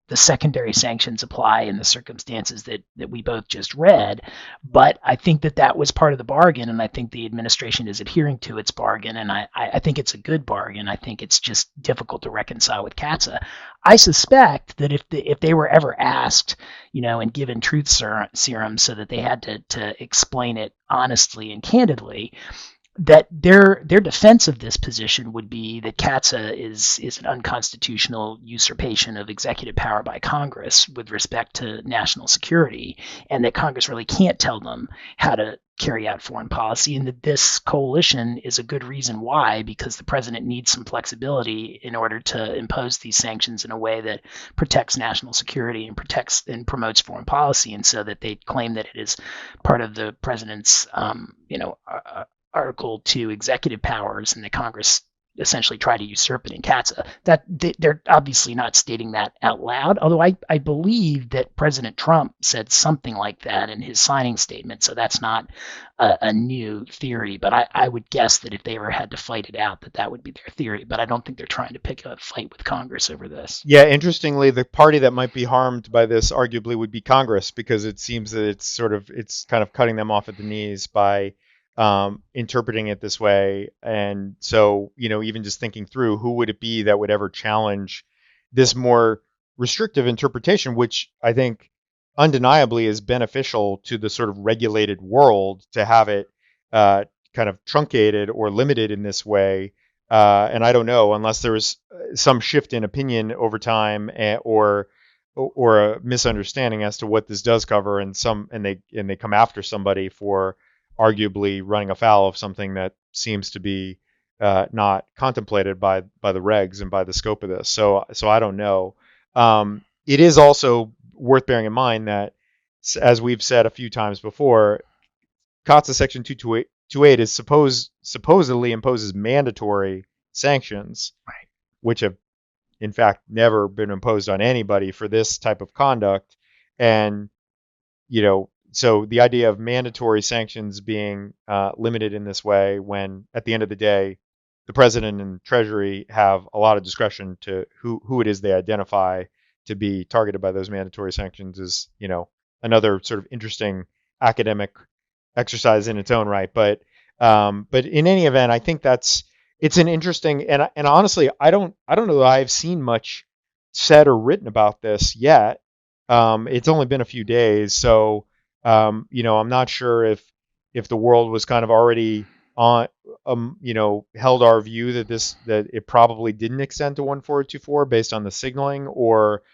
the secondary sanctions apply in the circumstances that we both just read. But I think that was part of the bargain, and I think the administration is adhering to its bargain, and I think it's a good bargain. I think it's just difficult to reconcile with CATSA. I suspect that if they were ever asked, and given truth serum so that they had to explain it honestly and candidly, that their defense of this position would be that CATSA is an unconstitutional usurpation of executive power by Congress with respect to national security, and that Congress really can't tell them how to carry out foreign policy, and that this coalition is a good reason why, because the president needs some flexibility in order to impose these sanctions in a way that protects national security and protects and promotes foreign policy, and so that they claim that it is part of the president's Article 2 executive powers, and the Congress essentially tried to usurp it in CATSA. That they're obviously not stating that out loud, although I believe that President Trump said something like that in his signing statement, so that's not a new theory. But I would guess that if they ever had to fight it out, that would be their theory. But I don't think they're trying to pick a fight with Congress over this. Yeah, interestingly, the party that might be harmed by this arguably would be Congress, because it seems that it's kind of cutting them off at the knees by interpreting it this way. And so, even just thinking through who would it be that would ever challenge this more restrictive interpretation, which I think undeniably is beneficial to the sort of regulated world to have it kind of truncated or limited in this way. And I don't know, unless there was some shift in opinion over time, or a misunderstanding as to what this does cover, and they come after somebody for arguably running afoul of something that seems to be not contemplated by the regs and by the scope of this. So I don't know. It is also worth bearing in mind that, as we've said a few times before, COTSA Section 228 is supposedly imposes mandatory sanctions, Right. which have in fact never been imposed on anybody for this type of conduct. And so the idea of mandatory sanctions being limited in this way, when at the end of the day, the president and Treasury have a lot of discretion to who it is they identify to be targeted by those mandatory sanctions, is another sort of interesting academic exercise in its own right. But in any event, I think it's an interesting, and honestly, I don't know that I've seen much said or written about this yet. It's only been a few days, so. I'm not sure if the world was kind of already on, held our view that it probably didn't extend to 14024 based on the signaling, or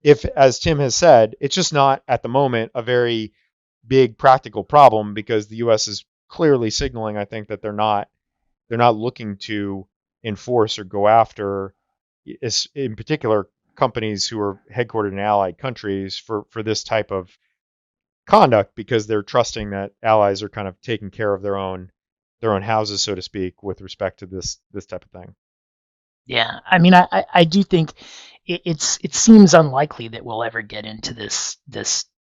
if, as Tim has said, it's just not at the moment a very big practical problem, because the U.S. is clearly signaling, I think, that they're not looking to enforce or go after, in particular, companies who are headquartered in allied countries for this type of conduct, because they're trusting that allies are kind of taking care of their own houses, so to speak, with respect to this type of thing. Yeah, I mean, I do think it seems unlikely that we'll ever get into this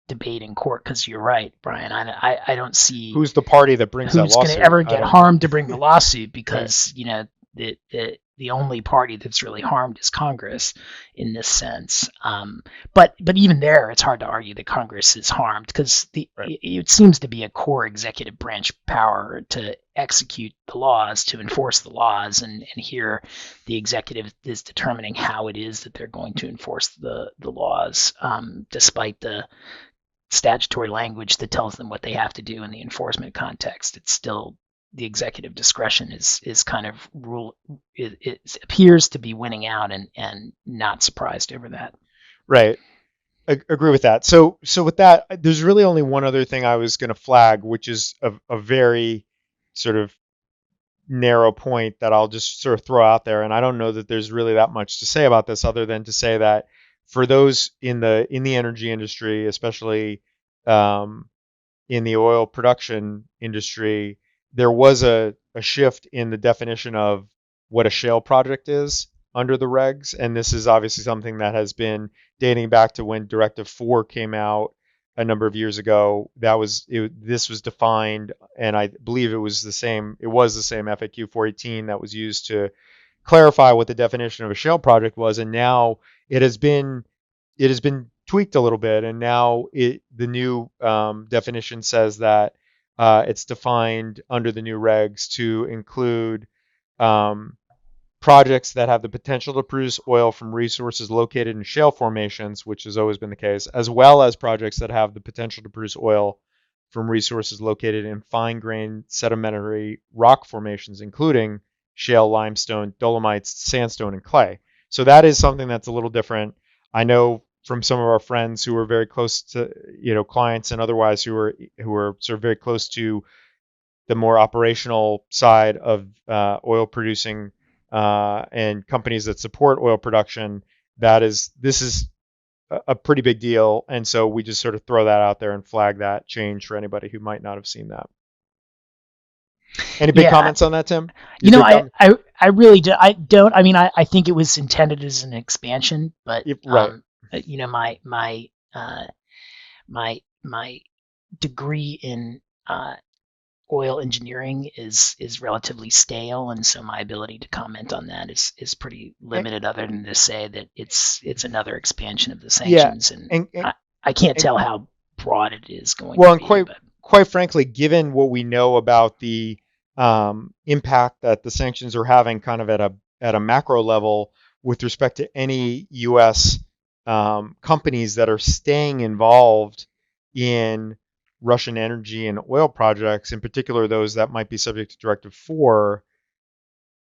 debate in court, because you're right, Brian. I don't see who's the party that brings that lawsuit. Who's going to ever get harmed to bring the lawsuit, because right. The only party that's really harmed is Congress in this sense. But even there, it's hard to argue that Congress is harmed, because Right. it seems to be a core executive branch power to execute the laws, to enforce the laws, and here the executive is determining how it is that they're going to enforce the laws, despite the statutory language that tells them what they have to do in the enforcement context. It's still the executive discretion is kind of it appears to be winning out, and not surprised over that. Right. Agree with that. So with that, there's really only one other thing I was going to flag, which is a very sort of narrow point that I'll just sort of throw out there. And I don't know that there's really that much to say about this, other than to say that for those in the energy industry, especially in the oil production industry, there was a shift in the definition of what a shale project is under the regs. And this is obviously something that has been dating back to when Directive 4 came out, a number of years ago. This was defined, and I believe it was the same FAQ 418 that was used to clarify what the definition of a shale project was, and now it has been tweaked a little bit, and now the new definition says that it's defined under the new regs to include um, projects that have the potential to produce oil from resources located in shale formations, which has always been the case, as well as projects that have the potential to produce oil from resources located in fine-grained sedimentary rock formations, including shale, limestone, dolomites, sandstone, and clay. So that is something that's a little different. I know from some of our friends who are very close to, clients and otherwise who are sort of very close to the more operational side of oil producing and companies that support oil production. This is a pretty big deal, and so we just sort of throw that out there and flag that change for anybody who might not have seen that. Any big Yeah, comments on that, Tim? you know, I really do. I don't. I mean, I think it was intended as an expansion, but Right. My degree in oil engineering is relatively stale, and so my ability to comment on that is pretty limited. Other than to say that it's another expansion of the sanctions, and I can't tell how broad it is going to be. Quite frankly, given what we know about the impact that the sanctions are having, kind of at a macro level, with respect to any U.S. Companies that are staying involved in Russian energy and oil projects, in particular those that might be subject to Directive 4,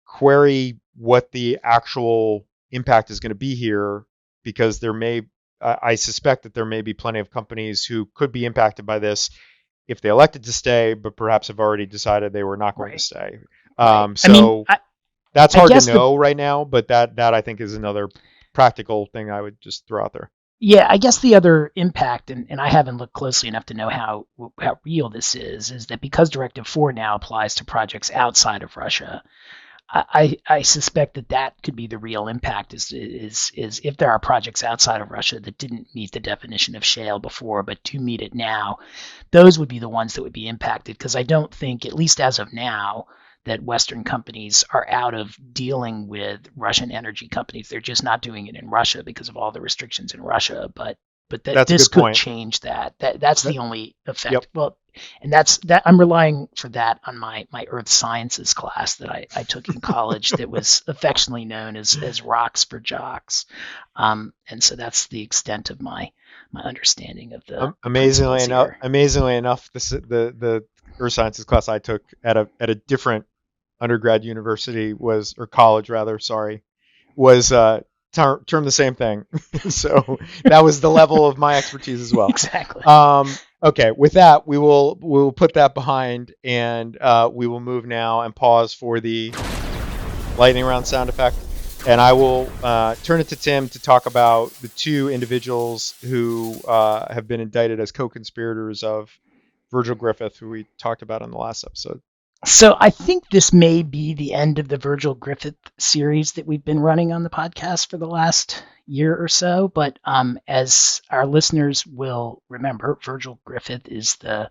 query what the actual impact is going to be here, because I suspect that there may be plenty of companies who could be impacted by this if they elected to stay, but perhaps have already decided they were not going to stay. So that's hard to know right now, but that I think is another practical thing I would just throw out there. Yeah, I guess the other impact, and I haven't looked closely enough to know how real this is that because Directive 4 now applies to projects outside of Russia, I suspect that could be the real impact is if there are projects outside of Russia that didn't meet the definition of shale before but do meet it now, those would be the ones that would be impacted, because I don't think, at least as of now, that Western companies are out of dealing with Russian energy companies. They're just not doing it in Russia because of all the restrictions in Russia. But this could change that. That's the only effect. Yep. Well, and that's that. I'm relying for that on my earth sciences class that I took in college that was affectionately known as rocks for jocks. And so that's the extent of my understanding of the amazingly enough, the earth sciences class I took at a different undergrad university was termed the same thing. So that was the level of my expertise as well. Exactly. Okay, with that, we will put that behind, and we will move now and pause for the lightning round sound effect. And I will turn it to Tim to talk about the two individuals who have been indicted as co-conspirators of Virgil Griffith, who we talked about on the last episode. So I think this may be the end of the Virgil Griffith series that we've been running on the podcast for the last year or so. But as our listeners will remember, Virgil Griffith is the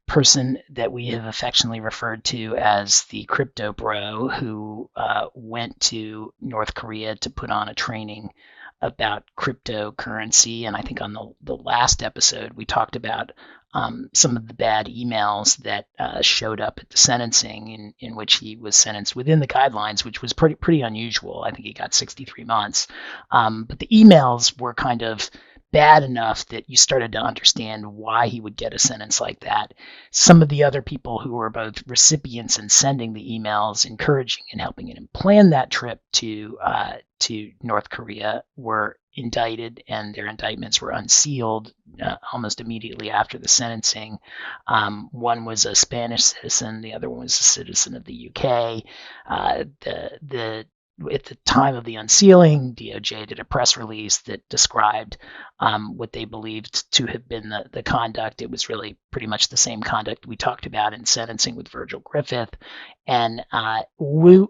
person that we have affectionately referred to as the crypto bro, who went to North Korea to put on a training about cryptocurrency. And I think on the last episode, we talked about some of the bad emails that showed up at the sentencing, in which he was sentenced within the guidelines, which was pretty unusual. I think he got 63 months. But the emails were kind of bad enough that you started to understand why he would get a sentence like that. Some of the other people who were both recipients and sending the emails, encouraging and helping him plan that trip to North Korea, were indicted, and their indictments were unsealed almost immediately after the sentencing. One was a Spanish citizen, the other one was a citizen of the UK. At the time of the unsealing, DOJ did a press release that described what they believed to have been the conduct. It was really pretty much the same conduct we talked about in sentencing with Virgil Griffith. And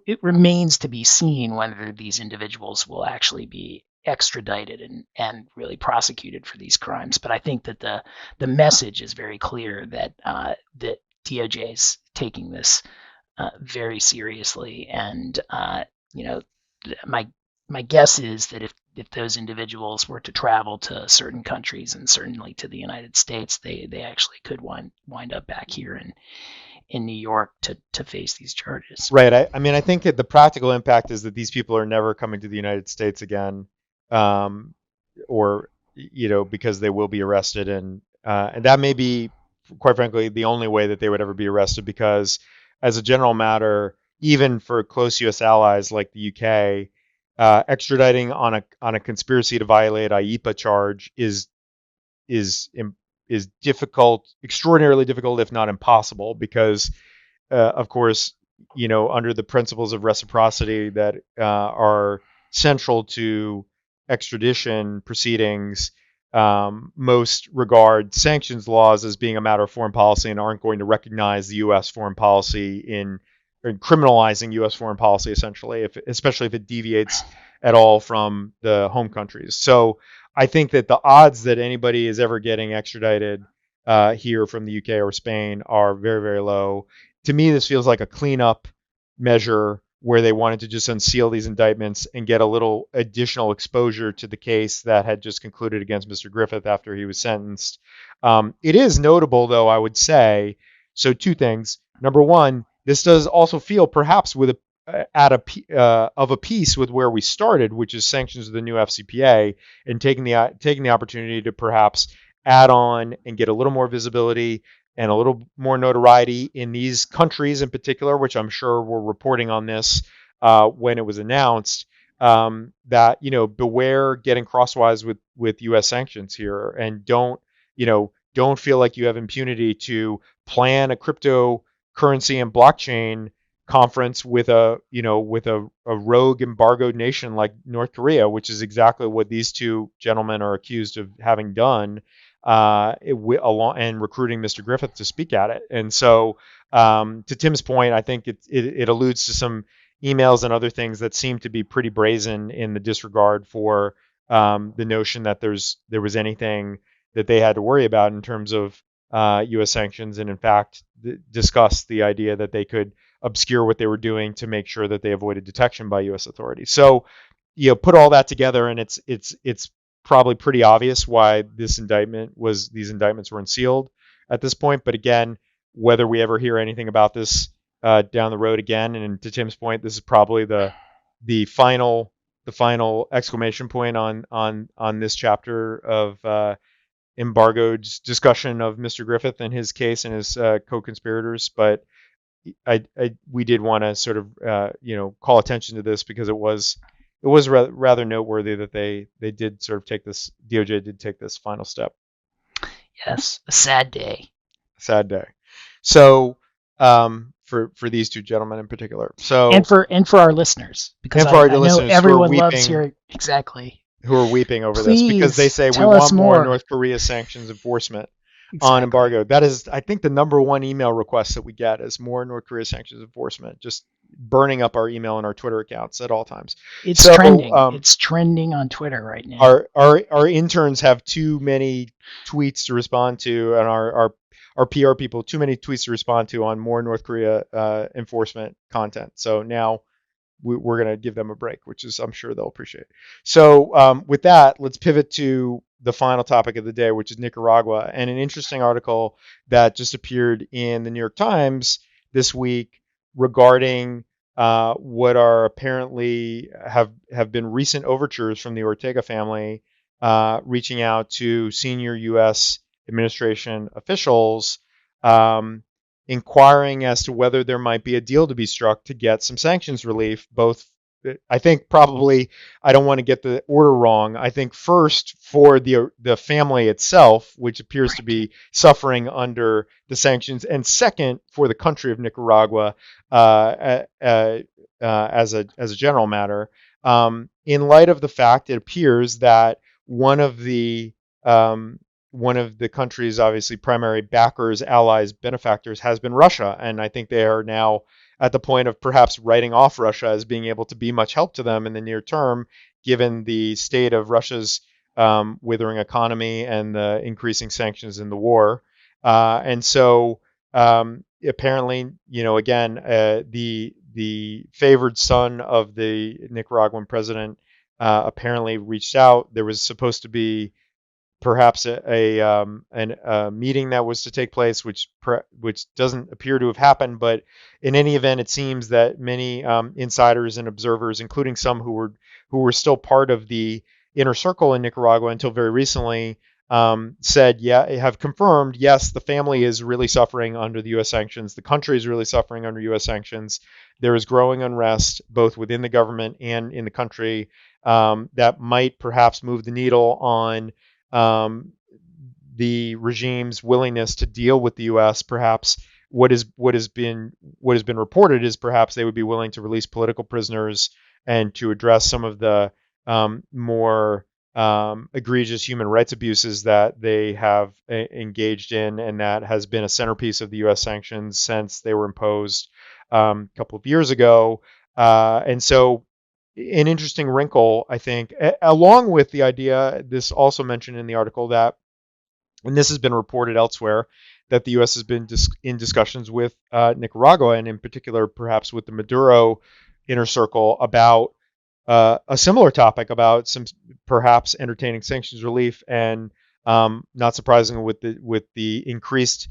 it remains to be seen whether these individuals will actually be extradited and really prosecuted for these crimes. But I think that the message is very clear that that DOJ is taking this very seriously, and you know, my my guess is that if those individuals were to travel to certain countries and certainly to the United States, they actually could wind up back here in New York to face these charges. Right. I mean, I think that the practical impact is that these people are never coming to the United States again, um, or because they will be arrested, and that may be, quite frankly, the only way that they would ever be arrested. Because, as a general matter, even for close U.S. allies like the UK, extraditing on a conspiracy to violate IEPA charge is is difficult, extraordinarily difficult, if not impossible, because of course, under the principles of reciprocity that are central to extradition proceedings, most regard sanctions laws as being a matter of foreign policy and aren't going to recognize the U.S. foreign policy in criminalizing U.S. foreign policy, essentially, especially if it deviates at all from the home countries. So I think that the odds that anybody is ever getting extradited here from the UK or Spain are very, very low. To me, this feels like a cleanup measure where they wanted to just unseal these indictments and get a little additional exposure to the case that had just concluded against Mr. Griffith after he was sentenced. It is notable, though, I would say. So two things. Number one, this does also feel perhaps with of a piece with where we started, which is sanctions of the new FCPA, and taking the opportunity to perhaps add on and get a little more visibility and a little more notoriety in these countries in particular, which I'm sure were reporting on this when it was announced, that, beware getting crosswise with U.S. sanctions here, and don't feel like you have impunity to plan a cryptocurrency and blockchain conference with a rogue embargoed nation like North Korea, which is exactly what these two gentlemen are accused of having done, and recruiting Mr. Griffith to speak at it. And so, to Tim's point, I think it alludes to some emails and other things that seem to be pretty brazen in the disregard for the notion that there was anything that they had to worry about in terms of U.S. sanctions, and in fact discussed the idea that they could obscure what they were doing to make sure that they avoided detection by U.S. authorities. So, put all that together, and it's probably pretty obvious why these indictments were unsealed at this point. But again, whether we ever hear anything about this down the road again, and to Tim's point, this is probably the final exclamation point on this chapter of embargoed discussion of Mr. Griffith and his case and his co-conspirators. But we did want to sort of call attention to this because it was rather noteworthy that they did sort of DOJ did take this final step. Yes, a sad day. Sad day. So for these two gentlemen in particular. So and for our listeners, because I know everyone loves hearing exactly who are weeping over this because they say we want more North Korea sanctions enforcement. Exactly. On embargo. That is, I think, the number one email request that we get is more North Korea sanctions enforcement, just burning up our email and our Twitter accounts at all times. It's trending. It's trending on Twitter right now. Our interns have too many tweets to respond to, and our PR people too many tweets to respond to on more North Korea enforcement content. So now we're going to give them a break, which is, I'm sure they'll appreciate. So with that, let's pivot to the final topic of the day, which is Nicaragua, and an interesting article that just appeared in the New York Times this week regarding what are apparently have been recent overtures from the Ortega family reaching out to senior U.S. administration officials, inquiring as to whether there might be a deal to be struck to get some sanctions relief. Both, I think, probably, I don't want to get the order wrong. I think first for the family itself, which appears to be suffering under the sanctions, and second for the country of Nicaragua as a general matter. In light of the fact, it appears that one of the country's obviously primary backers, allies, benefactors has been Russia. And I think they are now at the point of perhaps writing off Russia as being able to be much help to them in the near term, given the state of Russia's withering economy and the increasing sanctions in the war. And so apparently, again, the favored son of the Nicaraguan president apparently reached out. There was supposed to be perhaps a meeting that was to take place, which doesn't appear to have happened. But in any event, it seems that many insiders and observers, including some who were still part of the inner circle in Nicaragua until very recently, said, have confirmed, yes, the family is really suffering under the U.S. sanctions. The country is really suffering under U.S. sanctions. There is growing unrest both within the government and in the country that might perhaps move the needle on the regime's willingness to deal with the U.S. Perhaps what has been reported is perhaps they would be willing to release political prisoners and to address some of the more egregious human rights abuses that they have engaged in, and that has been a centerpiece of the U.S. sanctions since they were imposed a couple of years ago. And so an interesting wrinkle, I think, along with the idea, this also mentioned in the article, that, and this has been reported elsewhere, that the U.S. has been in discussions with Nicaragua, and in particular, perhaps with the Maduro inner circle, about a similar topic, about some perhaps entertaining sanctions relief, and not surprisingly, with the increased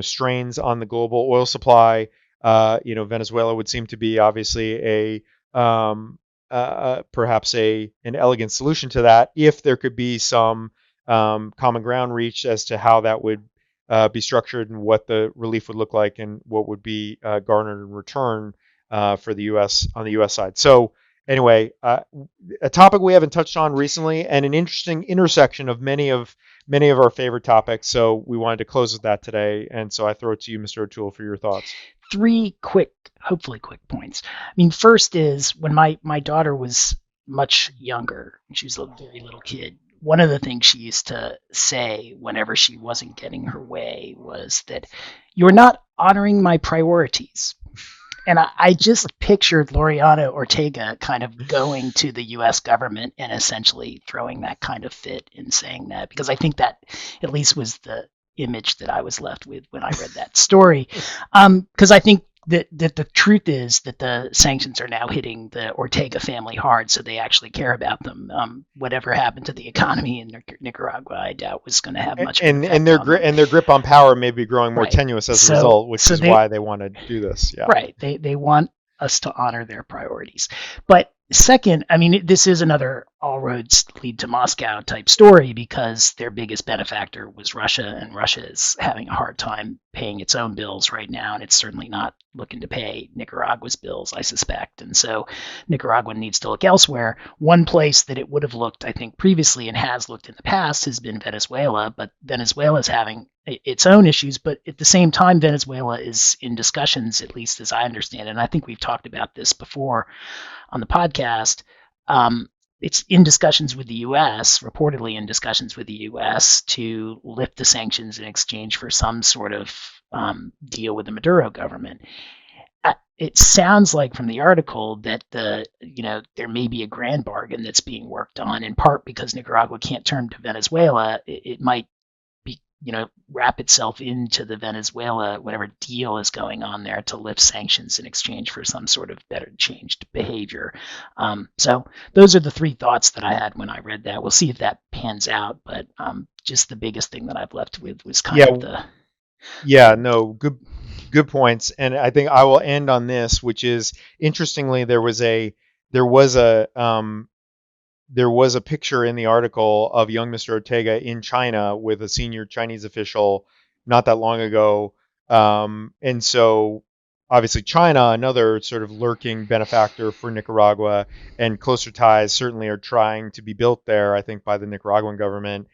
strains on the global oil supply, Venezuela would seem to be obviously perhaps an elegant solution to that, if there could be some common ground reached as to how that would be structured and what the relief would look like and what would be garnered in return for the U.S. on the U.S. side. So anyway, a topic we haven't touched on recently, and an interesting intersection of many of our favorite topics. So we wanted to close with that today, and so I throw it to you, Mr. O'Toole, for your thoughts. Three quick, hopefully quick points. I mean, first is, when my daughter was much younger, she was a very little kid, one of the things she used to say whenever she wasn't getting her way was that, "You're not honoring my priorities." And I just pictured Laureano Ortega kind of going to the U.S. government and essentially throwing that kind of fit in saying that, because I think that at least was the image that I was left with when I read that story. Because I think that the truth is that the sanctions are now hitting the Ortega family hard, so they actually care about them. Whatever happened to the economy in Nicaragua, I doubt was going to have much. And their grip on power may be growing more tenuous as a result, which is why they want to do this. Yeah. Right. They want us to honor their priorities. But second, I mean, this is another all roads lead to Moscow type story, because their biggest benefactor was Russia, and Russia is having a hard time paying its own bills right now, and it's certainly not looking to pay Nicaragua's bills, I suspect. And so Nicaragua needs to look elsewhere. One place that it would have looked, I think, previously, and has looked in the past, has been Venezuela, but Venezuela is having its own issues. But at the same time, Venezuela is in discussions, at least as I understand it, and I think we've talked about this before on the podcast. It's in discussions with the U.S., reportedly in discussions with the U.S., to lift the sanctions in exchange for some sort of deal with the Maduro government. It sounds like from the article that there may be a grand bargain that's being worked on, in part because Nicaragua can't turn to Venezuela. It might be, wrap itself into the Venezuela, whatever deal is going on there, to lift sanctions in exchange for some sort of better changed behavior. So those are the three thoughts that I had when I read that. We'll see if that pans out, but just the biggest thing that I've left with was kind of the... Yeah, no, good points. And I think I will end on this, which is, interestingly, there was a picture in the article of young Mr. Ortega in China with a senior Chinese official not that long ago. And so obviously China, another sort of lurking benefactor for Nicaragua, and closer ties certainly are trying to be built there, I think, by the Nicaraguan government.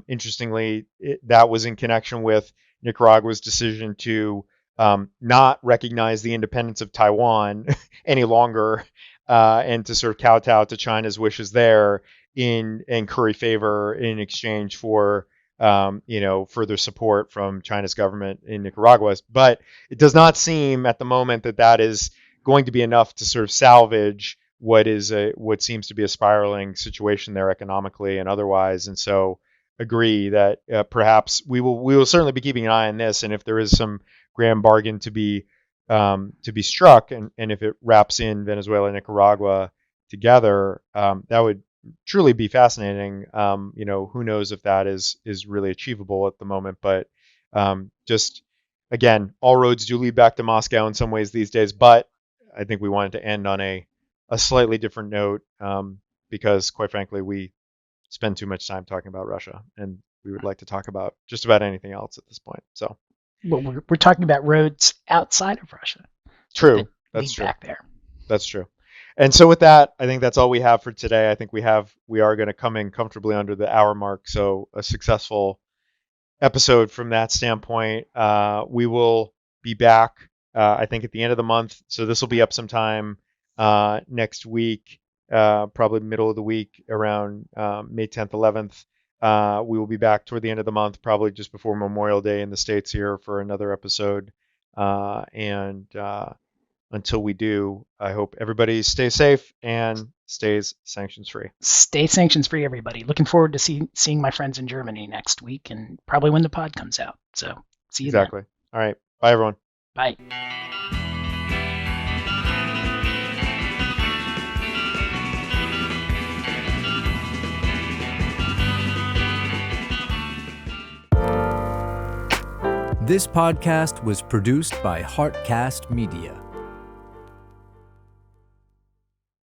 Interestingly, that was in connection with Nicaragua's decision to not recognize the independence of Taiwan any longer, and to sort of kowtow to China's wishes there and curry favor in exchange for further support from China's government in Nicaragua. But it does not seem at the moment that is going to be enough to sort of salvage what seems to be a spiraling situation there economically and otherwise. And so agree that perhaps we will certainly be keeping an eye on this, and if there is some grand bargain to be struck, and if it wraps in Venezuela and Nicaragua together, that would truly be fascinating. Who knows if that is really achievable at the moment, but just again, all roads do lead back to Moscow in some ways these days. But I think we wanted to end on a slightly different note, because quite frankly, we spend too much time talking about Russia, and we would like to talk about just about anything else at this point. So, well, we're talking about roads outside of Russia. True. That's true. Back there. That's true. And so with that, I think that's all we have for today. I think we are going to come in comfortably under the hour mark. So a successful episode from that standpoint. We will be back, I think, at the end of the month. So this will be up sometime next week, probably middle of the week, around May 10th, 11th. We will be back toward the end of the month, probably just before Memorial Day in the States here, for another episode. Until we do, I hope everybody stays safe and stays sanctions free. Stay sanctions free, everybody. Looking forward to seeing my friends in Germany next week, and probably when the pod comes out. So see you Exactly. Then. All right. Bye, everyone. Bye. This podcast was produced by Heartcast Media.